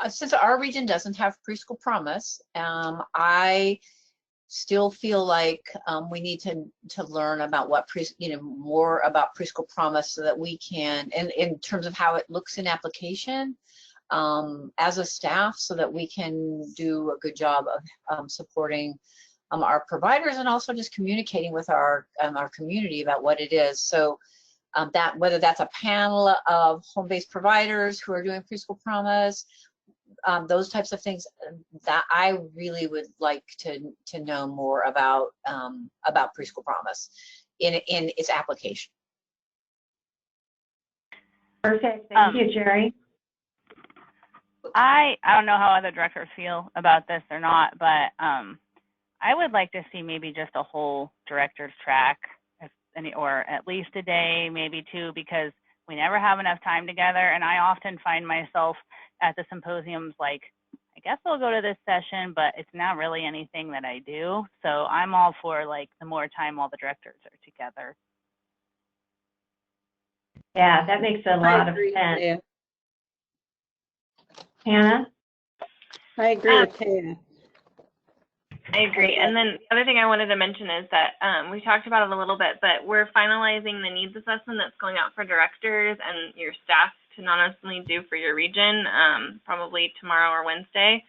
since our region doesn't have Preschool Promise, I still feel like we need to learn about what more about Preschool Promise so that we can, and in terms of how it looks in application as a staff, so that we can do a good job of supporting our providers and also just communicating with our community about what it is. So that whether that's a panel of home-based providers who are doing Preschool Promise, those types of things, that I really would like to know more about Preschool Promise in its application. Perfect. Thank you, Jerry. I don't know how other directors feel about this or not, but I would like to see maybe just a whole director's track, or at least a day, maybe two, because we never have enough time together. And I often find myself at the symposiums like, I guess I'll go to this session, but it's not really anything that I do. So I'm all for like the more time all the directors are together. Yeah, that makes a lot of sense. Yeah. Hannah? I agree with Taya. I agree. And then the other thing I wanted to mention is that we talked about it a little bit, but we're finalizing the needs assessment that's going out for directors and your staff to not only do for your region, probably tomorrow or Wednesday.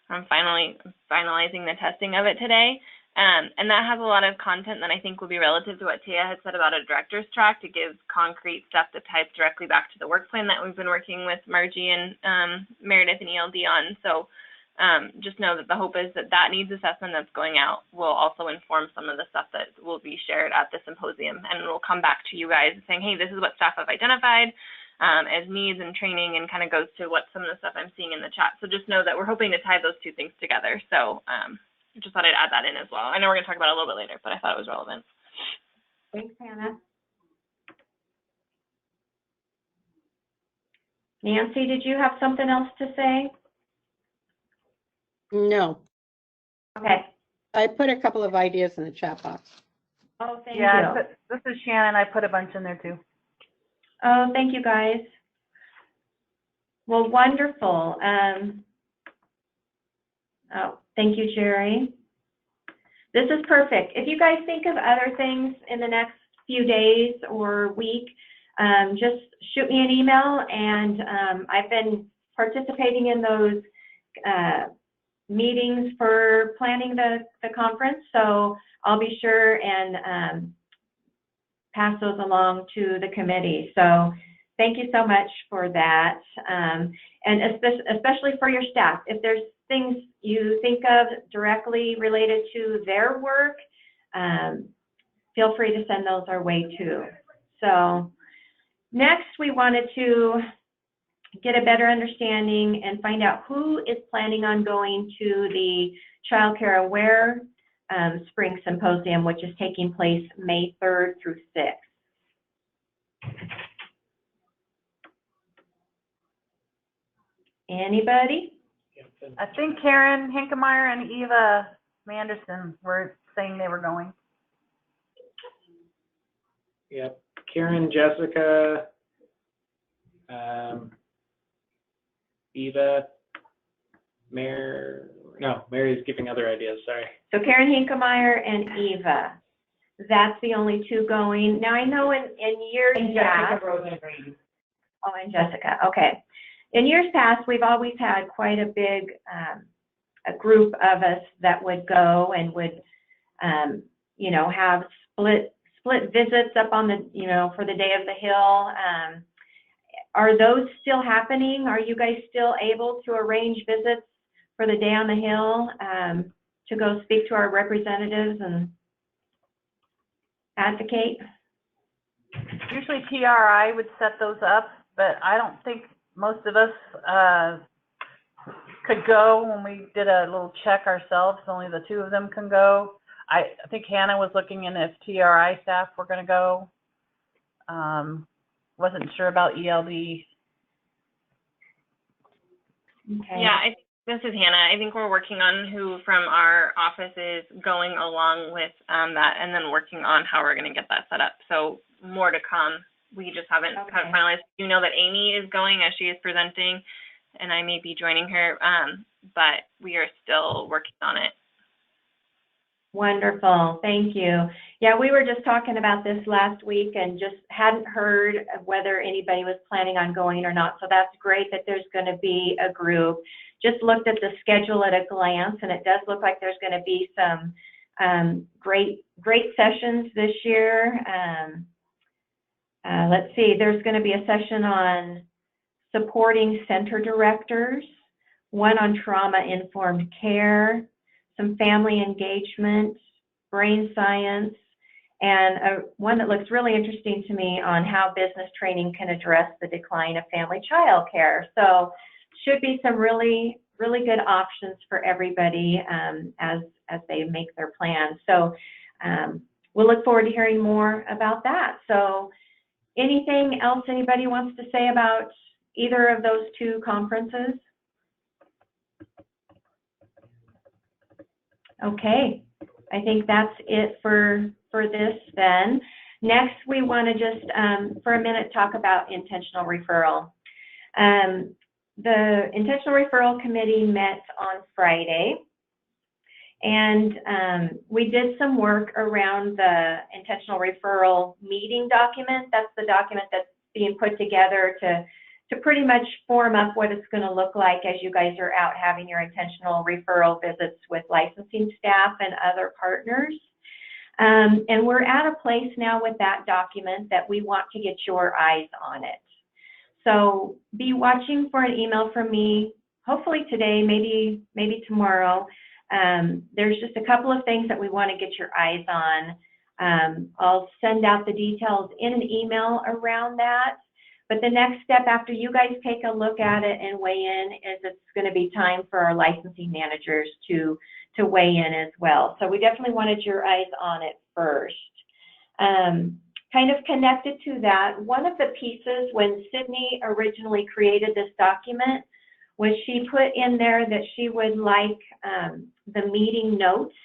I'm finalizing the testing of it today. And that has a lot of content that I think will be relative to what Taya had said about a director's track, to give concrete stuff to type directly back to the work plan that we've been working with Margie and Meredith and ELD on. So just know that the hope is that that needs assessment that's going out will also inform some of the stuff that will be shared at the symposium, and we'll come back to you guys saying, hey, this is what staff have identified as needs and training, and kind of goes to what some of the stuff I'm seeing in the chat. So just know that we're hoping to tie those two things together. So just thought I'd add that in as well. I know we're going to talk about it a little bit later, but I thought it was relevant. Thanks, Hannah. Nancy, did you have something else to say? No. Okay. I put a couple of ideas in the chat box. Oh, thank you. Yeah, this is Shannon. I put a bunch in there too. Oh, thank you, guys. Well, wonderful. Oh, thank you, Jerry. This is perfect. If you guys think of other things in the next few days or week, just shoot me an email, and I've been participating in those meetings for planning the conference, so I'll be sure and pass those along to the committee. So thank you so much for that, and especially for your staff. If there's things you think of directly related to their work, feel free to send those our way too. So next, we wanted to get a better understanding and find out who is planning on going to the Child Care Aware Spring Symposium, which is taking place May 3rd through 6th. Anybody? I think Karen Hinkemeyer and Eva Manderson were saying they were going. Yep. Karen, Jessica, Eva, Mary's giving other ideas, sorry. So Karen Hinkemeyer and Eva, that's the only two going. Now I know in years past. Oh, and Jessica, okay. In years past, we've always had quite a big a group of us that would go and would, you know, have split visits up on the, you know, for the Day of the Hill. Are those still happening? Are you guys still able to arrange visits for the Day on the Hill to go speak to our representatives and advocate? Usually TRI would set those up, but I don't think most of us could go when we did a little check ourselves. Only the 2 of them can go. I think Hannah was looking in if TRI staff were going to go. Wasn't sure about ELD. Okay. Yeah, this is Hannah. I think we're working on who from our office is going along with that, and then working on how we're going to get that set up. So more to come. We just haven't kind of finalized. You know that Amy is going as she is presenting, and I may be joining her, but we are still working on it. Wonderful, thank you. Yeah, we were just talking about this last week and just hadn't heard whether anybody was planning on going or not. So that's great that there's going to be a group. Just looked at the schedule at a glance, and it does look like there's going to be some great sessions this year. Let's see, there's going to be a session on supporting center directors, one on trauma-informed care, some family engagement, brain science, and one that looks really interesting to me on how business training can address the decline of family child care. So should be some really good options for everybody as they make their plans. So we'll look forward to hearing more about that. So anything else anybody wants to say about either of those 2 conferences? Okay, I think that's it for this then. Next, we want to just, for a minute, talk about intentional referral. The Intentional Referral Committee met on Friday, and we did some work around the Intentional Referral meeting document. That's the document that's being put together to pretty much form up what it's going to look like as you guys are out having your intentional referral visits with licensing staff and other partners. And we're at a place now with that document that we want to get your eyes on it. So be watching for an email from me, hopefully today, maybe tomorrow. There's just a couple of things that we want to get your eyes on. I'll send out the details in an email around that. But the next step after you guys take a look at it and weigh in is it's going to be time for our licensing managers to weigh in as well. So we definitely wanted your eyes on it first. Kind of connected to that, one of the pieces when Sydney originally created this document was she put in there that she would like the meeting notes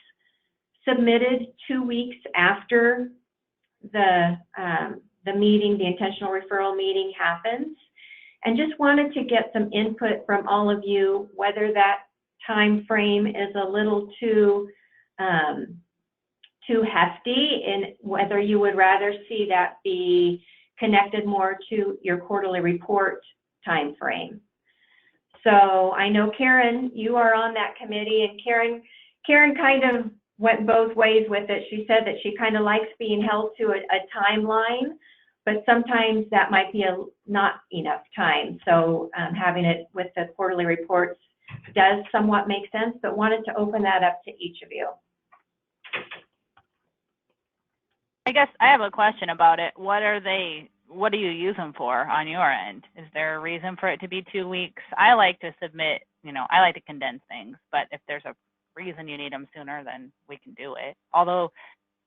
submitted 2 weeks after the meeting, the intentional referral meeting happens, and just wanted to get some input from all of you, whether that time frame is a little too hefty, and whether you would rather see that be connected more to your quarterly report time frame. So I know Karen, you are on that committee, and Karen kind of went both ways with it. She said that she kind of likes being held to a timeline, but sometimes that might be not enough time. So having it with the quarterly reports does somewhat make sense, but wanted to open that up to each of you. I guess I have a question about it. What do you use them for on your end? Is there a reason for it to be 2 weeks? I like to submit, I like to condense things, but if there's a reason you need them sooner, then we can do it. Although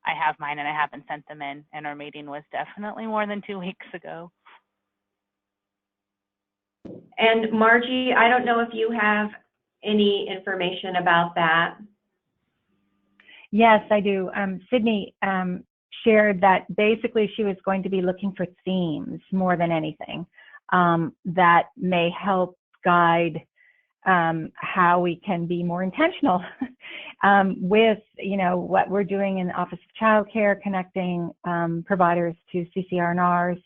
I have mine and I haven't sent them in, and our meeting was definitely more than 2 weeks ago. And Margie, I don't know if you have any information about that. Yes, I do. Sydney shared that basically she was going to be looking for themes more than anything that may help guide how we can be more intentional with, what we're doing in the Office of Child Care, connecting providers to CCR&Rs.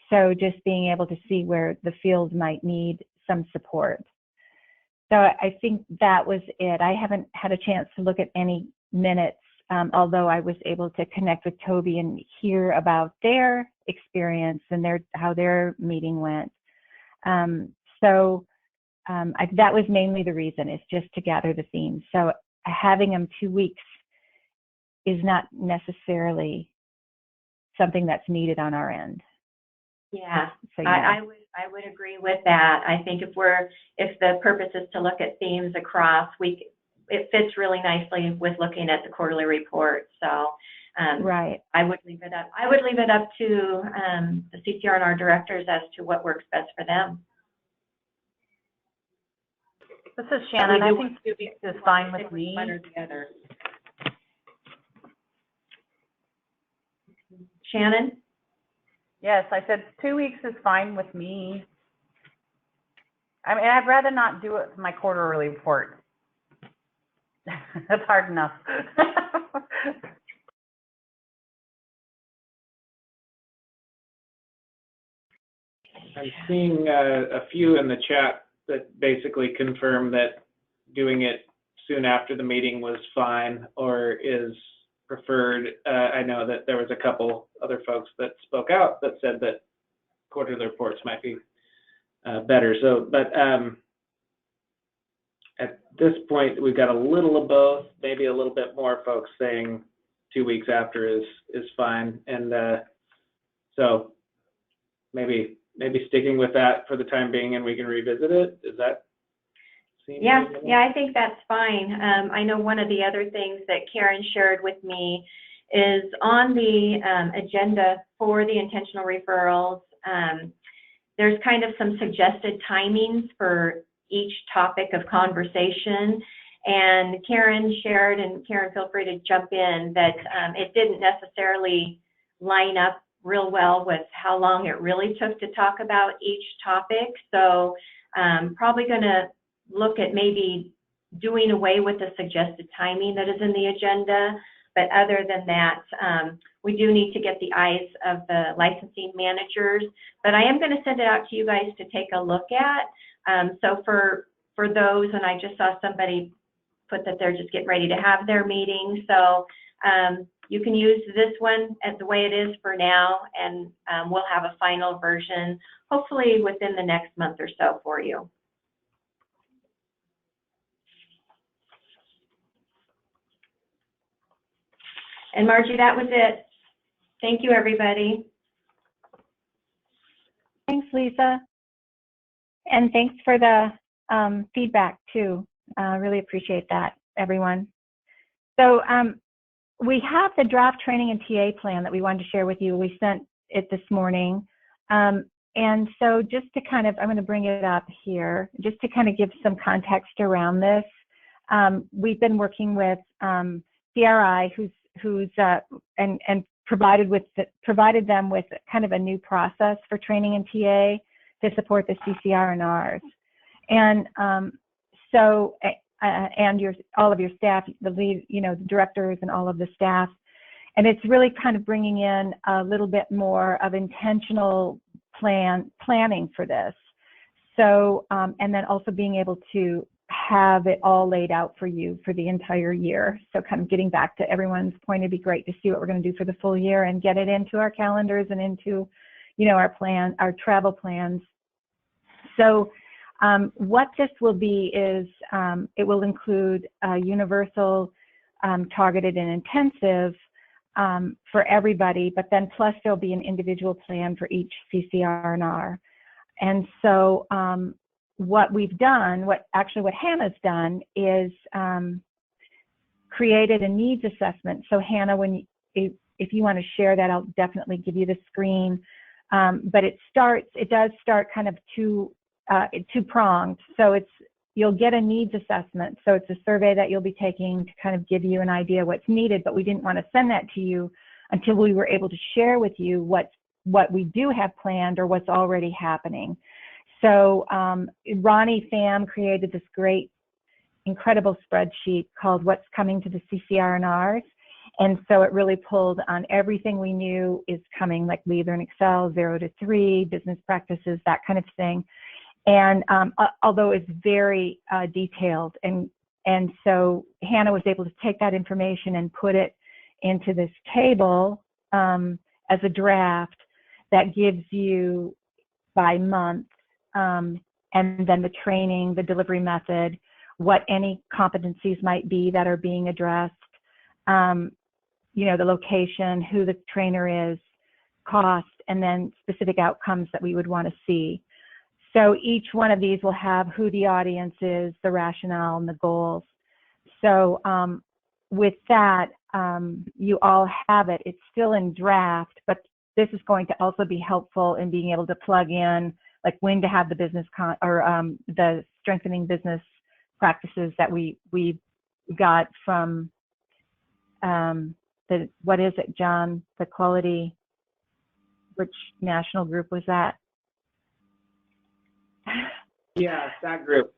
So just being able to see where the field might need some support. So I think that was it. I haven't had a chance to look at any minutes, although I was able to connect with Toby and hear about their experience and how their meeting went. That was mainly the reason, is just to gather the themes. So having them 2 weeks is not necessarily something that's needed on our end. Yeah, so, yeah. I would agree with that. I think if the purpose is to look at themes across, it fits really nicely with looking at the quarterly report. So right. I would leave it up. I would leave it up to the CCR&R directors as to what works best for them. This is Shannon. I think 2 weeks is fine with me. One or the other. Shannon? Yes, I said 2 weeks is fine with me. I mean, I'd rather not do it for my quarterly report. That's hard enough. I'm seeing a few in the chat that basically confirm that doing it soon after the meeting was fine or is preferred. I know that there was a couple other folks that spoke out that said that quarterly reports might be better. So, but at this point, we've got a little of both, maybe a little bit more folks saying 2 weeks after is fine. And so maybe sticking with that for the time being, and we can revisit it. Does that seem reasonable? Yeah, I think that's fine. I know one of the other things that Karen shared with me is on the agenda for the intentional referrals. There's kind of some suggested timings for each topic of conversation. And Karen shared, and Karen, feel free to jump in, that it didn't necessarily line up real well with how long it really took to talk about each topic. So probably going to look at maybe doing away with the suggested timing that is in the agenda. But other than that, we do need to get the eyes of the licensing managers. But I am going to send it out to you guys to take a look at. So for those, and I just saw somebody put that they're just getting ready to have their meeting. So you can use this one as the way it is for now, and we'll have a final version hopefully within the next month or so for you. And Margie, that was it. Thank you, everybody. Thanks, Lisa. And thanks for the feedback too. Really appreciate that, everyone. So we have the draft training and TA plan that we wanted to share with you. We sent it this morning. And so just to kind of, I'm going to bring it up here, just to kind of give some context around this. We've been working with CRI, and provided them with kind of a new process for training and TA to support the CCR&Rs. And so, and all of your staff, the lead, the directors and all of the staff. And it's really kind of bringing in a little bit more of intentional planning for this. So, and then also being able to have it all laid out for you for the entire year. So kind of getting back to everyone's point, it'd be great to see what we're going to do for the full year and get it into our calendars and into, our travel plans. So what this will be is it will include a universal, targeted and intensive for everybody, but then plus there'll be an individual plan for each CCR&R. And so what we've done, what Hannah's done is created a needs assessment. So Hannah, if you want to share that, I'll definitely give you the screen. But it does start kind of two-pronged. So you'll get a needs assessment. So it's a survey that you'll be taking to kind of give you an idea what's needed, but we didn't want to send that to you until we were able to share with you what we do have planned or what's already happening. So Ronnie Pham created this great, incredible spreadsheet called What's Coming to the CCR&Rs. And so it really pulled on everything we knew is coming, like Leader in Excel, 0 to 3, business practices, that kind of thing. And although it's very detailed, and so Hannah was able to take that information and put it into this table as a draft that gives you by month, and then the training, the delivery method, what any competencies might be that are being addressed, the location, who the trainer is, cost, and then specific outcomes that we would want to see. So each one of these will have who the audience is, the rationale, and the goals. So with that, you all have it. It's still in draft, but this is going to also be helpful in being able to plug in, like when to have the business the strengthening business practices that we got from what is it, John? The quality, which national group was that? Yeah, that group.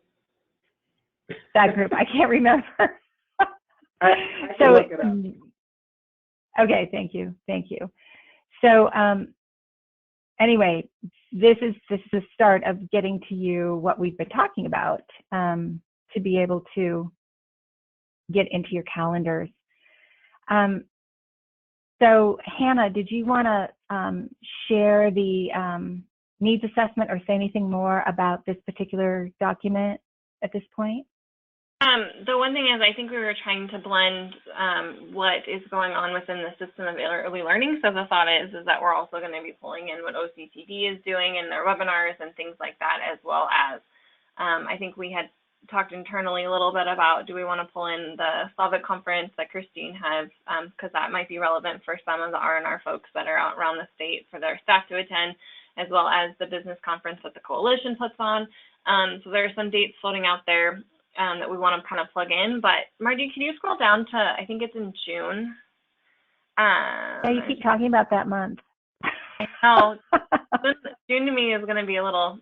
That group, I can't remember. I can look it up. Okay, thank you. So anyway, this is the start of getting to you what we've been talking about, to be able to get into your calendars. So Hannah, did you want to share the needs assessment or say anything more about this particular document at this point? The one thing is, I think we were trying to blend what is going on within the system of early learning. So the thought is that we're also going to be pulling in what OCCD is doing in their webinars and things like that, as well as I think we had talked internally a little bit about, do we want to pull in the Slavic conference that Christine has, because that might be relevant for some of the R&R folks that are out around the state for their staff to attend, as well as the business conference that the coalition puts on. So there are some dates floating out there that we want to kind of plug in. But Margie, can you scroll down to, I think it's in June. Yeah, you keep talking about that month. I know. June to me is going to be a little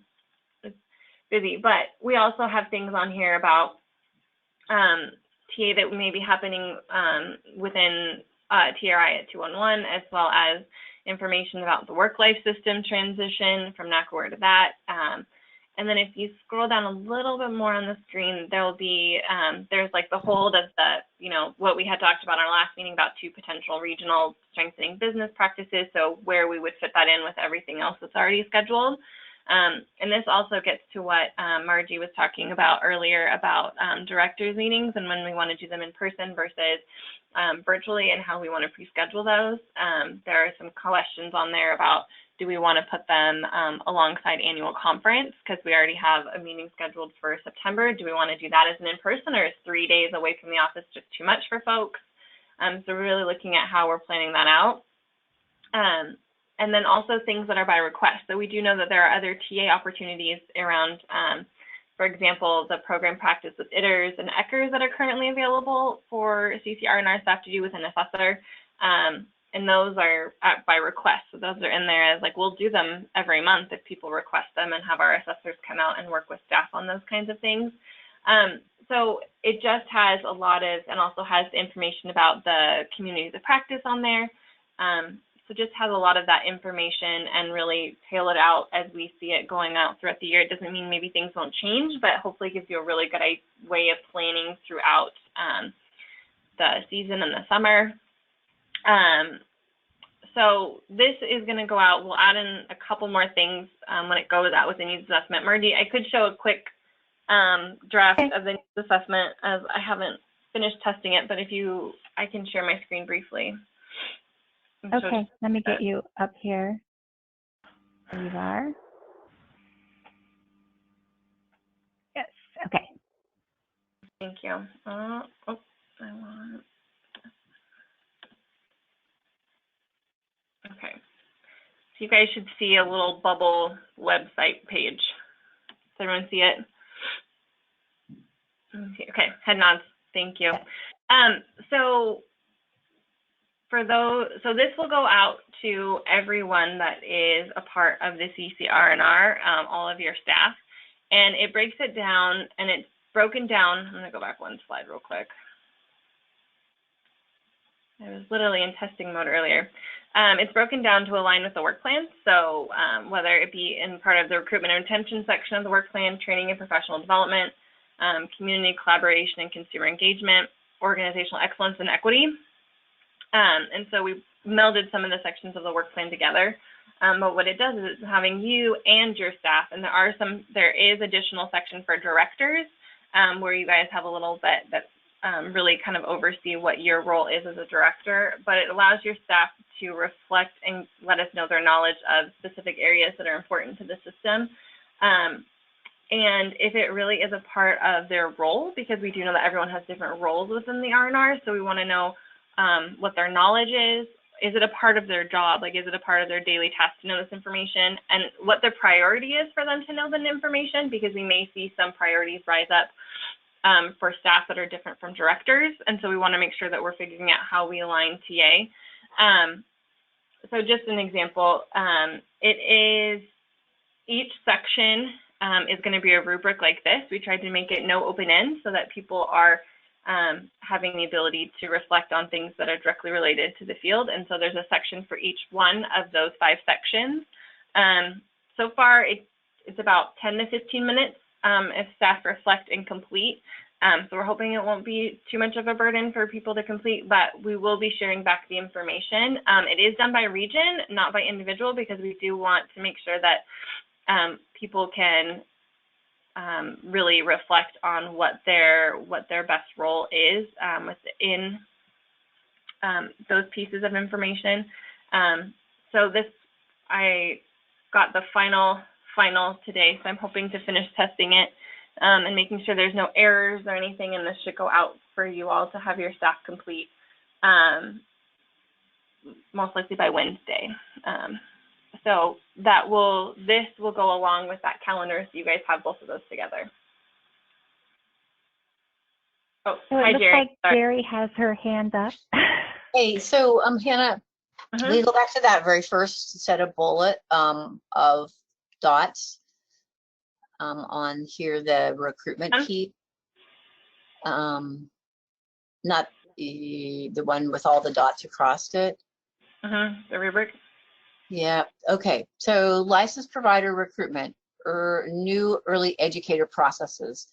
busy, but we also have things on here about TA that may be happening within TRI at 211, as well as information about the work-life system transition from NACWR to that. And then if you scroll down a little bit more on the screen, there'll be, there's like the hold of the, what we had talked about in our last meeting about 2 potential regional strengthening business practices. So where we would fit that in with everything else that's already scheduled. And this also gets to what Margie was talking about earlier about directors meetings and when we want to do them in person versus virtually, and how we want to pre-schedule those. There are some questions on there about, do we want to put them alongside annual conference, because we already have a meeting scheduled for September. Do we want to do that as an in-person, or is 3 days away from the office just too much for folks? So we're really looking at how we're planning that out. And then also things that are by request. So we do know that there are other TA opportunities around, for example, the program practice with ITERs and ECHRs that are currently available for CCR&R staff to do with an assessor. And those are by request. So those are in there as like, we'll do them every month if people request them, and have our assessors come out and work with staff on those kinds of things. So it just has a lot of, and also has information about the communities of practice on there. So just has a lot of that information and really tail it out as we see it going out throughout the year. It doesn't mean maybe things won't change, but hopefully gives you a really good way of planning throughout the season and the summer. So this is going to go out. We'll add in a couple more things when it goes out with the needs assessment. Margie, I could show a quick draft of the needs assessment, as I haven't finished testing it, but I can share my screen briefly. Okay, let me get you up here. There you are. Yes, okay. Thank you. Okay. So you guys should see a little bubble website page. Does everyone see it? Okay, head nods. Thank you. So this will go out to everyone that is a part of the CCR&R, all of your staff, and it breaks it down, and it's broken down. I'm gonna go back one slide real quick. I was literally in testing mode earlier. It's broken down to align with the work plan. So whether it be in part of the recruitment and retention section of the work plan, training and professional development, community collaboration and consumer engagement, organizational excellence and equity. And so we melded some of the sections of the work plan together. But what it does is it's having you and your staff, and there is additional section for directors where you guys have a little bit that really kind of oversee what your role is as a director, but it allows your staff to reflect and let us know their knowledge of specific areas that are important to the system. And if it really is a part of their role, because we do know that everyone has different roles within the R&R, so we want to know what their knowledge is. Is it a part of their job? Like, is it a part of their daily task to know this information? And what the priority is for them to know the information, because we may see some priorities rise up for staff that are different from directors. And so we want to make sure that we're figuring out how we align TA. So just an example, it is each section is going to be a rubric like this. We tried to make it no open end so that people are having the ability to reflect on things that are directly related to the field. And so there's a section for each one of those 5 sections. So far, it's about 10 to 15 minutes if staff reflect and complete. So we're hoping it won't be too much of a burden for people to complete, but we will be sharing back the information. It is done by region, not by individual, because we do want to make sure that people can really reflect on what their best role is within those pieces of information. So this, I got the final today, so I'm hoping to finish testing it and making sure there's no errors or anything, and this should go out for you all to have your staff complete most likely by Wednesday. So this will go along with that calendar, so you guys have both of those together. Oh, so hi, it looks Jerry. like Sorry. Jerry has her hand up. Hey, so Hannah, we go back to that very first set of bullet of dots on here, the recruitment key. Not the one with all the dots across it. The rubric. Yeah, okay. So licensed provider recruitment or new early educator processes.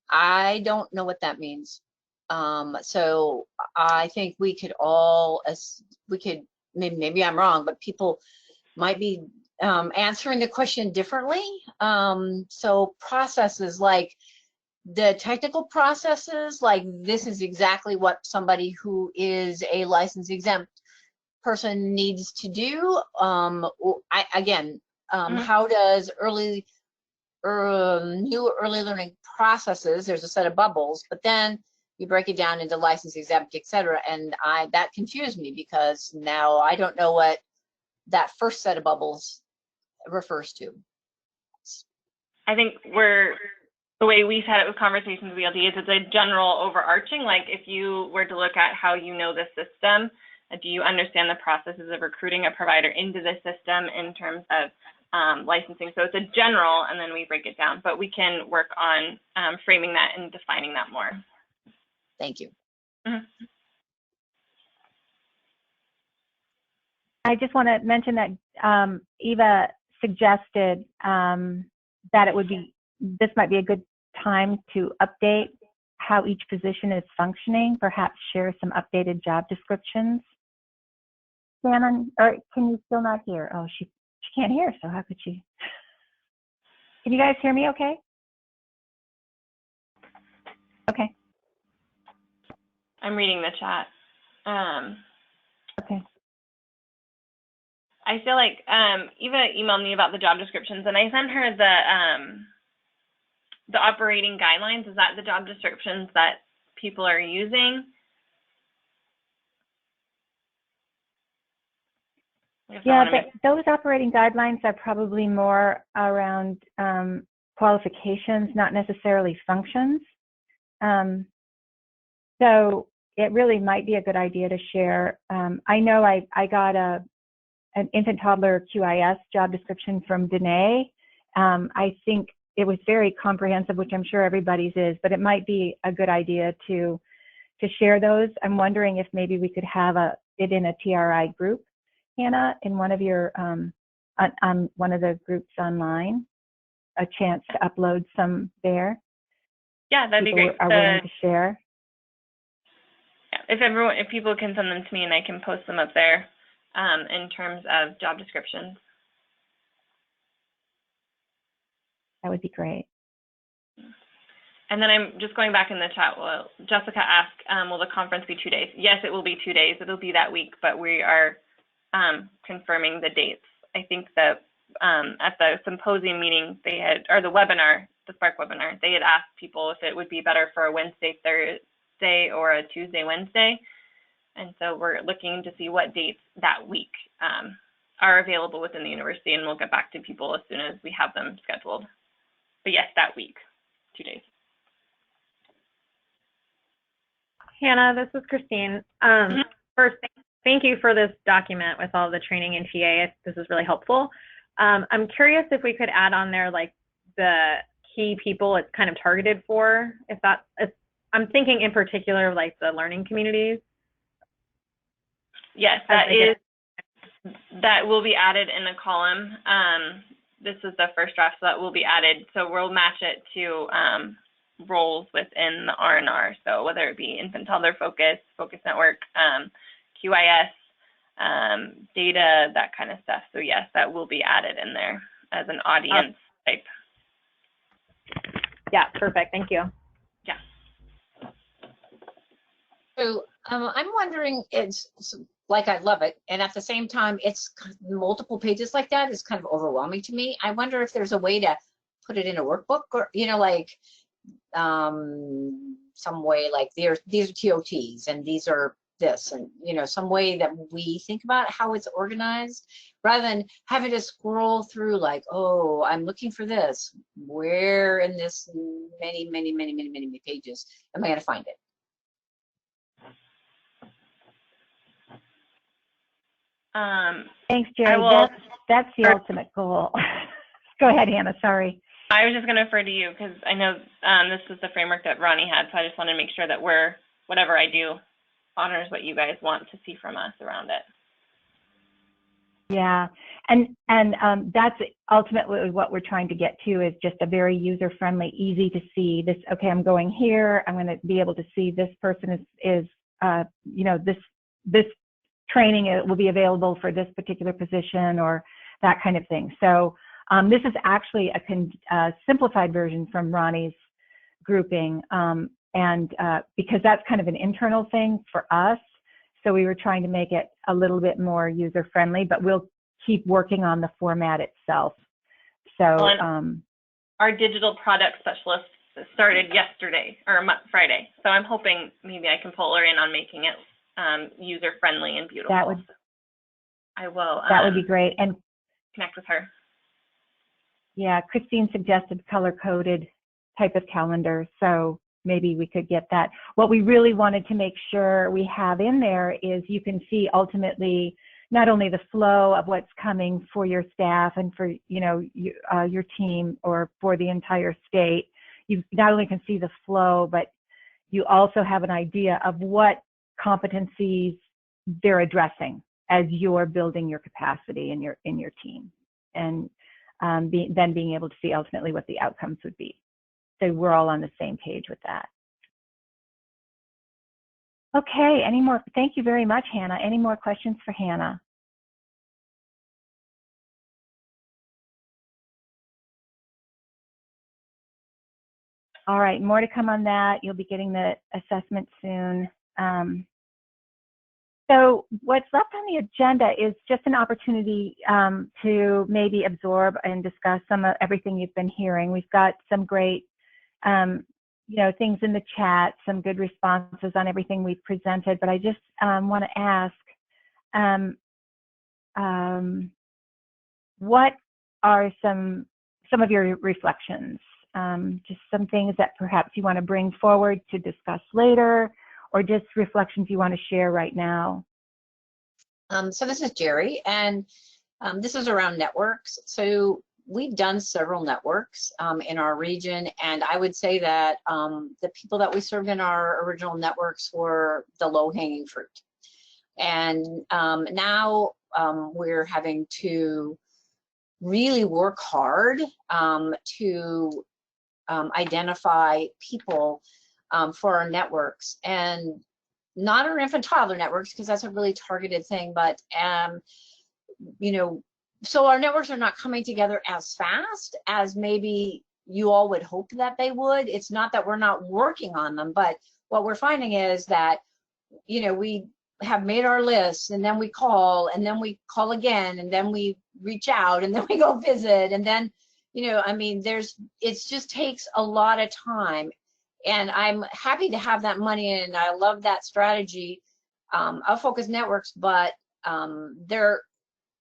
I don't know what that means. So I think we could all, maybe I'm wrong, but people might be answering the question differently. So processes, like the technical processes, like this is exactly what somebody who is a licensed exempt person needs to do. How does new early learning processes, there's a set of bubbles, but then you break it down into licensed, exempt, etc. And that confused me, because now I don't know what that first set of bubbles refers to. I think the way we've had it with conversations with LD is it's a general overarching, like if you were to look at how you know the system, do you understand the processes of recruiting a provider into the system in terms of licensing? So it's a general, and then we break it down, but we can work on framing that and defining that more. Thank you. I just want to mention that Eva suggested that this might be a good time to update how each position is functioning, perhaps share some updated job descriptions. Shannon, or can you still not hear? Oh, she can't hear, so how could she? Can you guys hear me okay? Okay. I'm reading the chat. Okay. I feel like Eva emailed me about the job descriptions, and I sent her the operating guidelines. Is that the job descriptions that people are using? Yeah, those operating guidelines are probably more around qualifications, not necessarily functions. So it really might be a good idea to share. I know I got an infant toddler QIS job description from Danae. I think it was very comprehensive, which I'm sure everybody's is, but it might be a good idea to share those. I'm wondering if maybe we could have it in a TRI group, Hannah, in one of your on one of the groups online, a chance to upload some there. Yeah, that'd be great. Are willing to share. Yeah, if people can send them to me and I can post them up there in terms of job descriptions. That would be great. And then I'm just going back in the chat. Well, Jessica asked, will the conference be 2 days? Yes, it will be 2 days. It'll be that week, but we are confirming the dates. I think that at the symposium meeting, they had, or the webinar, the Spark webinar, they had asked people if it would be better for a Wednesday, Thursday, or a Tuesday, Wednesday. And so we're looking to see what dates that week are available within the university, and we'll get back to people as soon as we have them scheduled. But yes, that week, 2 days. Hannah, this is Christine. First, thank you for this document with all the training in TA. This is really helpful. I'm curious if we could add on there like the key people it's kind of targeted for. I'm thinking in particular like the learning communities. Yes, that will be added in the column. This is the first draft, so that will be added. So we'll match it to roles within the R&R. So whether it be infant toddler focus, focus network, QIS, data, that kind of stuff. So yes, that will be added in there as an audience type. Yeah, perfect. Thank you. Yeah. So I'm wondering, it's like, I love it, and at the same time, it's multiple pages like that is kind of overwhelming to me. I wonder if there's a way to put it in a workbook, or like some way like these are TOTs and these are this, and some way that we think about how it's organized, rather than having to scroll through like, oh, I'm looking for this. Where in this many pages am I going to find it? Thanks, Jerry. That's the ultimate goal. Go ahead, Hannah. Sorry. I was just going to refer to you because I know this is the framework that Ronnie had, so I just want to make sure that whatever I do honors what you guys want to see from us around it. Yeah, and that's ultimately what we're trying to get to, is just a very user-friendly, easy to see this. Okay, I'm going here. I'm going to be able to see this person is this training will be available for this particular position, or that kind of thing. So this is actually a simplified version from Ronnie's grouping, and because that's kind of an internal thing for us. So we were trying to make it a little bit more user-friendly, but we'll keep working on the format itself. So our digital product specialist started yesterday or Friday. So I'm hoping maybe I can pull her in on making it user-friendly and beautiful. I will. That would be great. And connect with her. Yeah, Christine suggested color-coded type of calendar, so maybe we could get that. What we really wanted to make sure we have in there is you can see ultimately not only the flow of what's coming for your staff and for your team or for the entire state. You not only can see the flow, but you also have an idea of what competencies they're addressing as you're building your capacity in your team, and then being able to see ultimately what the outcomes would be. So we're all on the same page with that. Okay, any more? Thank you very much, Hannah. Any more questions for Hannah? All right, more to come on that. You'll be getting the assessment soon. So what's left on the agenda is just an opportunity to maybe absorb and discuss everything you've been hearing. We've got some great things in the chat, some good responses on everything we've presented, but I just want to ask, what are some of your reflections? Just some things that perhaps you want to bring forward to discuss later, or just reflections you want to share right now? So this is Jerry, and this is around networks. So we've done several networks in our region, and I would say that the people that we served in our original networks were the low-hanging fruit. And now we're having to really work hard to identify people for our networks, and not our infant toddler networks, because that's a really targeted thing, but so our networks are not coming together as fast as maybe you all would hope that they would. It's not that we're not working on them, but what we're finding is that we have made our list, and then we call, and then we call again, and then we reach out, and then we go visit, and then, you know, I mean, it just takes a lot of time. And I'm happy to have that money, and I love that strategy of focus networks, but they're,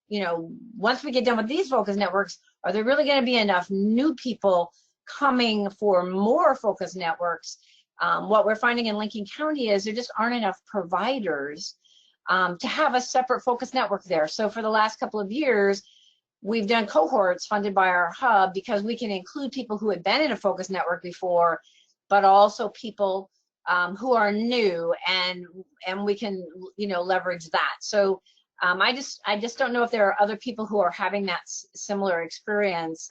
you know, once we get done with these focus networks, are there really going to be enough new people coming for more focus networks? What we're finding in Lincoln County is there just aren't enough providers to have a separate focus network there. So for the last couple of years, we've done cohorts funded by our hub because we can include people who had been in a focus network before, but also people who are new, and we can, you know, leverage that. So I just don't know if there are other people who are having that similar experience.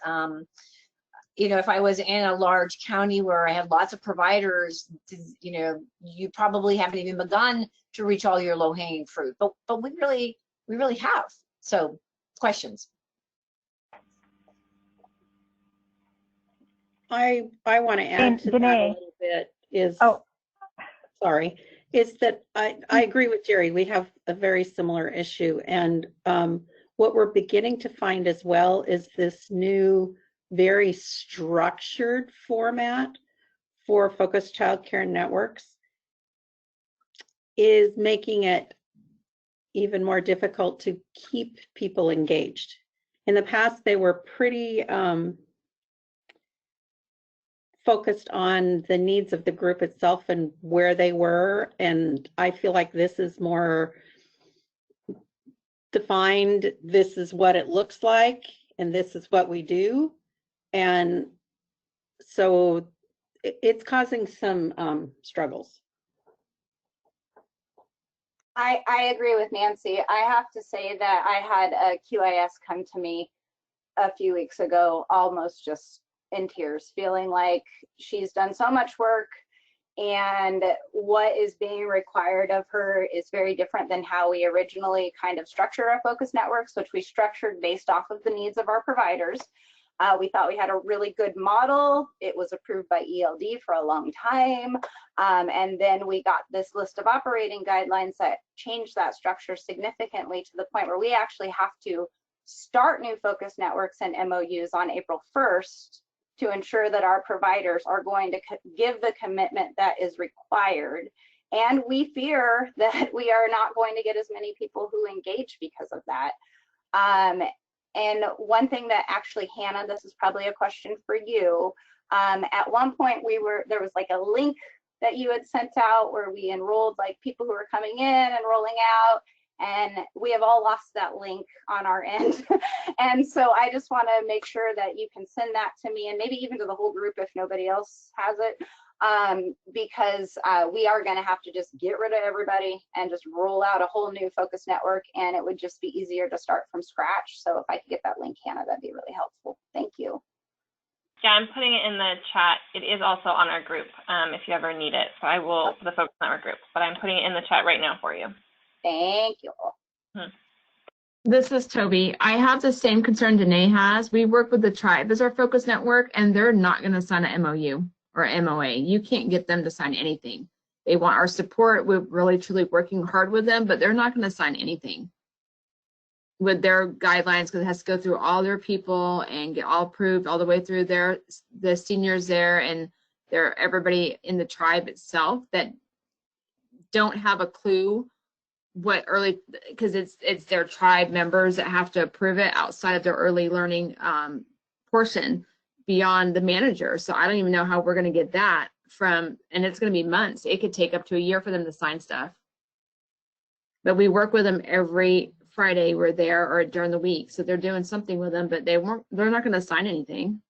You know, if I was in a large county where I had lots of providers, you know, you probably haven't even begun to reach all your low-hanging fruit, but we really have. So, questions? I want to add to that a little bit is that I agree with Jerry. We have a very similar issue, and what we're beginning to find as well is this new, very structured format for focused childcare networks is making it even more difficult to keep people engaged. In the past, they were pretty focused on the needs of the group itself and where they were, and I feel like this is more defined. This is what it looks like, and this is what we do, and so it's causing some struggles. I agree with Nancy. I have to say that I had a QIS come to me a few weeks ago, almost just in tears, feeling like she's done so much work and what is being required of her is very different than how we originally kind of structure our focus networks, which we structured based off of the needs of our providers. We thought we had a really good model. It was approved by ELD for a long time. And then we got this list of operating guidelines that changed that structure significantly to the point where we actually have to start new focus networks and MOUs on April 1st to ensure that our providers are going to give the commitment that is required. And we fear that we are not going to get as many people who engage because of that. And one thing that actually, Hannah, this is probably a question for you. At one point there was like a link that you had sent out where we enrolled like people who were coming in and rolling out, and we have all lost that link on our end. And so I just want to make sure that you can send that to me and maybe even to the whole group if nobody else has it, because we are going to have to just get rid of everybody and just roll out a whole new focus network, and it would just be easier to start from scratch. So if I could get that link, Hannah, that'd be really helpful. Thank you. Yeah, I'm putting it in the chat. It is also on our group if you ever need it. So I will, for the Focus Network group, but I'm putting it in the chat right now for you. Thank you. This is Toby. I have the same concern Danae has. We work with the tribe as our focus network, and they're not going to sign an MOU or MOA. You can't get them to sign anything. They want our support. We're really, truly working hard with them, but they're not going to sign anything with their guidelines because it has to go through all their people and get all approved all the way through the seniors there and everybody in the tribe itself that don't have a clue what early, because it's their tribe members that have to approve it outside of their early learning portion beyond the manager. So I don't even know how we're going to get that from, and it's going to be months. It could take up to a year for them to sign stuff. But we work with them every Friday. We're there or during the week. So they're doing something with them, but they're not going to sign anything.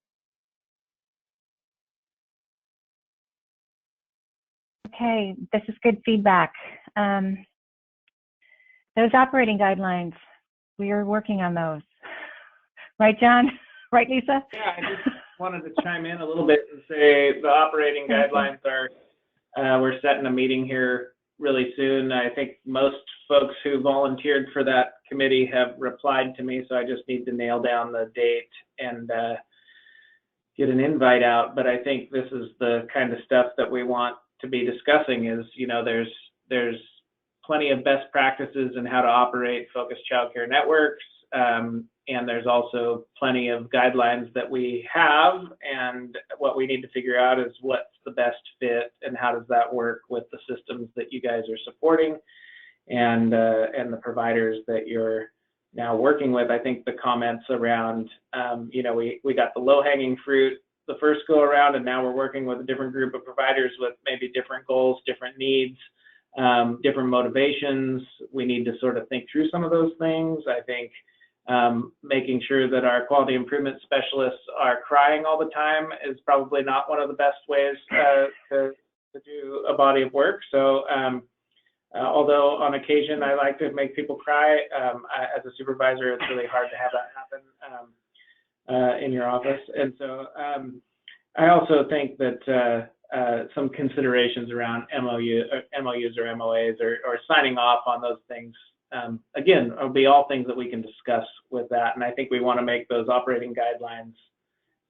Okay, this is good feedback. Those operating guidelines, we are working on those. Right, John? Right, Lisa? Yeah, I just wanted to chime in a little bit and say the operating guidelines are, we're setting a meeting here really soon. I think most folks who volunteered for that committee have replied to me, so I just need to nail down the date and get an invite out. But I think this is the kind of stuff that we want to be discussing is, you know, there's plenty of best practices in how to operate focused childcare networks. And there's also plenty of guidelines that we have, and what we need to figure out is what's the best fit and how does that work with the systems that you guys are supporting and the providers that you're now working with. I think the comments around, you know, we got the low-hanging fruit the first go around, and now we're working with a different group of providers with maybe different goals, different needs, different motivations. We need to sort of think through some of those things. I think making sure that our quality improvement specialists are crying all the time is probably not one of the best ways to do a body of work. So although on occasion I like to make people cry, as a supervisor, it's really hard to have that happen in your office. And so I also think that some considerations around MOUs or MOAs or signing off on those things, again, will be all things that we can discuss with that. And I think we want to make those operating guidelines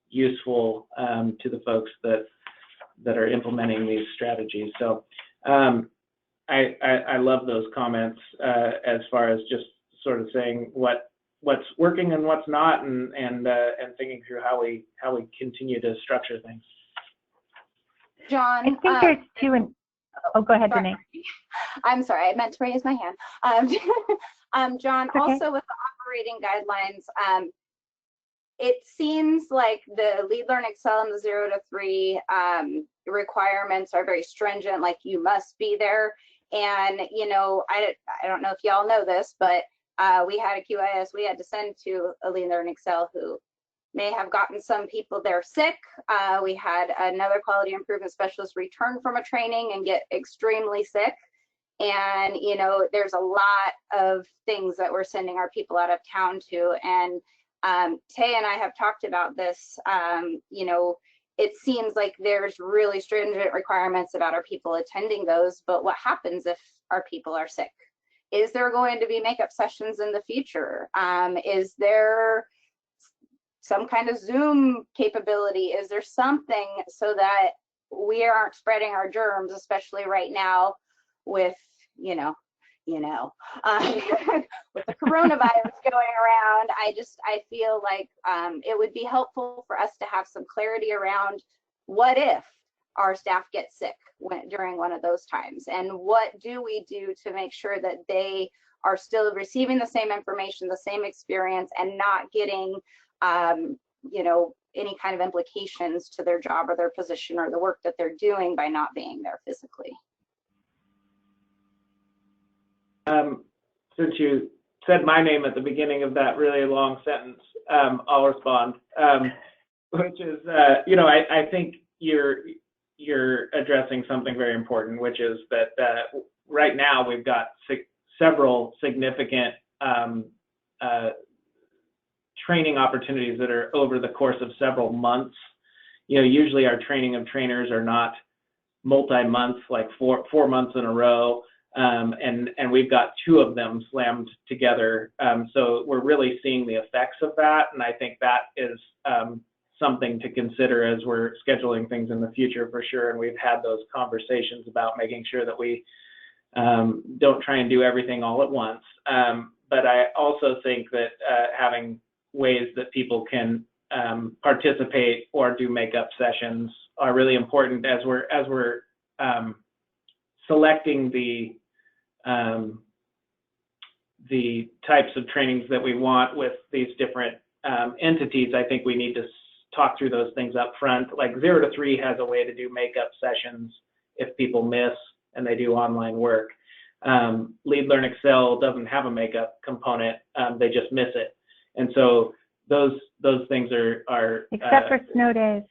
useful to the folks that are implementing these strategies. So I love those comments as far as just sort of saying what's working and what's not, and thinking through how we continue to structure things. John, I think there's two. Oh, go ahead, Danae. I'm sorry, I meant to raise my hand. John, Okay. also with the operating guidelines, it seems like the Lead, Learn, Excel and the 0 to 3 requirements are very stringent, like you must be there. And, you know, I don't know if y'all know this, but we had a QIS we had to send to a Lead, Learn, Excel who may have gotten some people there sick. We had another quality improvement specialist return from a training and get extremely sick. And, you know, there's a lot of things that we're sending our people out of town to. And Tay and I have talked about this. You know, it seems like there's really stringent requirements about our people attending those, but what happens if our people are sick? Is there going to be makeup sessions in the future? Is there some kind of Zoom capability? Is there something so that we aren't spreading our germs, especially right now with, you know, with the coronavirus going around? I feel like it would be helpful for us to have some clarity around what if our staff gets sick during one of those times, and what do we do to make sure that they are still receiving the same information, the same experience, and not getting you know, any kind of implications to their job or their position or the work that they're doing by not being there physically. Since you said my name at the beginning of that really long sentence, I'll respond, which is, you know, I think you're addressing something very important, which is that right now we've got several significant training opportunities that are over the course of several months. You know, usually our training of trainers are not multi-month, like four months in a row, and we've got 2 of them slammed together. So we're really seeing the effects of that, and I think that is something to consider as we're scheduling things in the future for sure. And we've had those conversations about making sure that we don't try and do everything all at once. But I also think that having ways that people can participate or do makeup sessions are really important as we're selecting the types of trainings that we want with these different entities. I think we need to talk through those things up front. Like 0 to 3 has a way to do makeup sessions if people miss and they do online work. Lead, Learn, Excel doesn't have a makeup component. They just miss it. And so those things are except for snow days.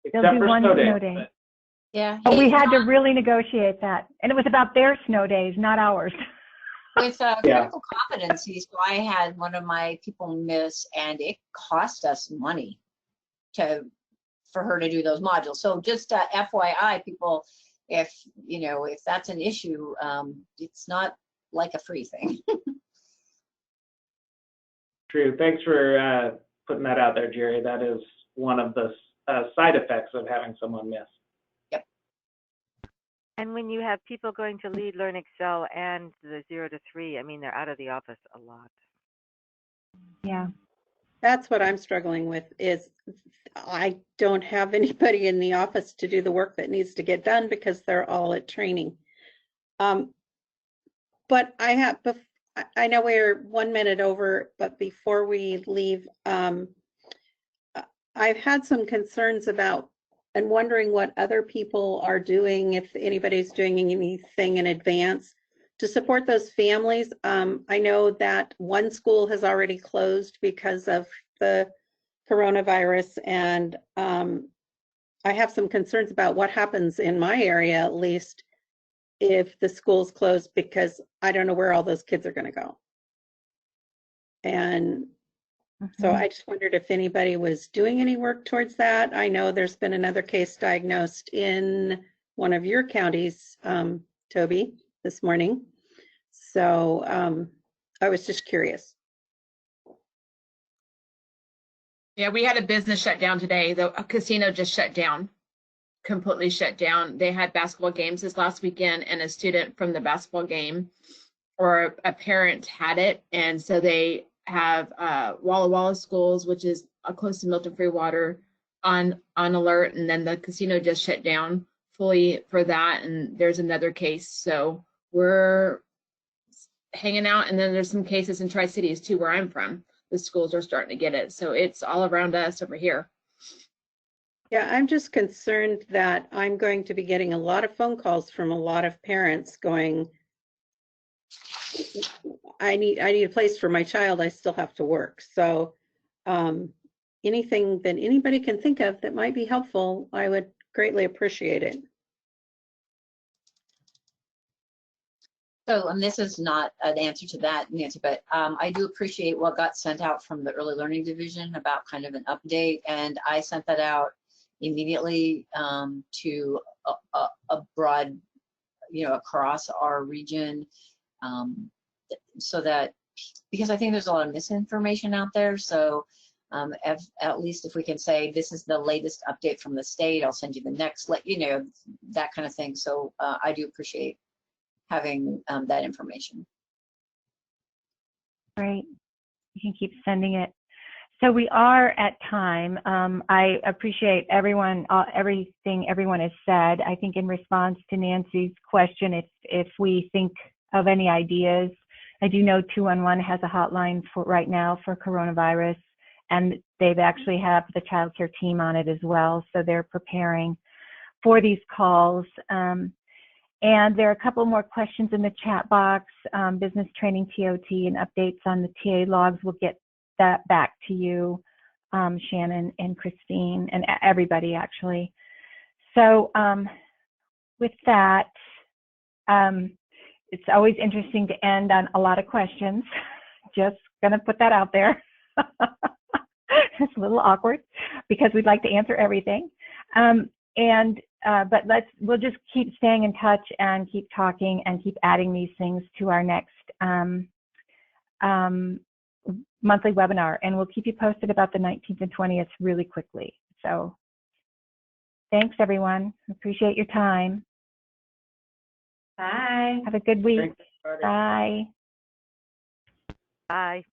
Except They'll do for one snow snow days. day. Yeah. But we had to really negotiate that. And it was about their snow days, not ours. With critical competencies, so I had one of my people miss, and it cost us money for her to do those modules. So just FYI, people, if that's an issue, it's not like a free thing. True. Thanks for putting that out there, Jerry. That is one of the side effects of having someone miss. Yep. And when you have people going to Lead, Learn, Excel and the 0 to 3, I mean, they're out of the office a lot. Yeah. That's what I'm struggling with is I don't have anybody in the office to do the work that needs to get done because they're all at training. But I know we're 1 minute over, but before we leave, I've had some concerns about and wondering what other people are doing, if anybody's doing anything in advance to support those families. I know that one school has already closed because of the coronavirus, and I have some concerns about what happens in my area, at least, if the school's closed, because I don't know where all those kids are going to go. And so I just wondered if anybody was doing any work towards that. I know there's been another case diagnosed in one of your counties, Toby, this morning. So I was just curious. Yeah, we had a business shut down today. A casino just shut down, completely shut down. They had basketball games this last weekend, and a student from the basketball game or a parent had it. And so they have Walla Walla schools, which is close to Milton Free Water, on alert. And then the casino just shut down fully for that. And there's another case. So we're hanging out. And then there's some cases in Tri-Cities too, where I'm from. The schools are starting to get it. So it's all around us over here. Yeah, I'm just concerned that I'm going to be getting a lot of phone calls from a lot of parents going, I need a place for my child. I still have to work. So anything that anybody can think of that might be helpful, I would greatly appreciate it. So, and this is not an answer to that, Nancy, but I do appreciate what got sent out from the Early Learning Division about kind of an update, and I sent that out immediately to a broad, across our region, so that, because I think there's a lot of misinformation out there. So at least if we can say this is the latest update from the state, I'll send you the next, that kind of thing. So I do appreciate having that information. Great. You can keep sending it. So we are at time. I appreciate everything everyone has said. I think in response to Nancy's question, if we think of any ideas, I do know 211 has a hotline for right now for coronavirus, and they've actually have the child care team on it as well. So they're preparing for these calls. And there are a couple more questions in the chat box, business training, TOT, and updates on the TA logs. We'll get that back to you, Shannon and Christine, and everybody actually. So with that, it's always interesting to end on a lot of questions. Just gonna put that out there. It's a little awkward because we'd like to answer everything. But we'll just keep staying in touch and keep talking and keep adding these things to our next monthly webinar. And we'll keep you posted about the 19th and 20th really quickly. So thanks, everyone. Appreciate your time. Bye. Have a good week. Thanks, Bye. Bye.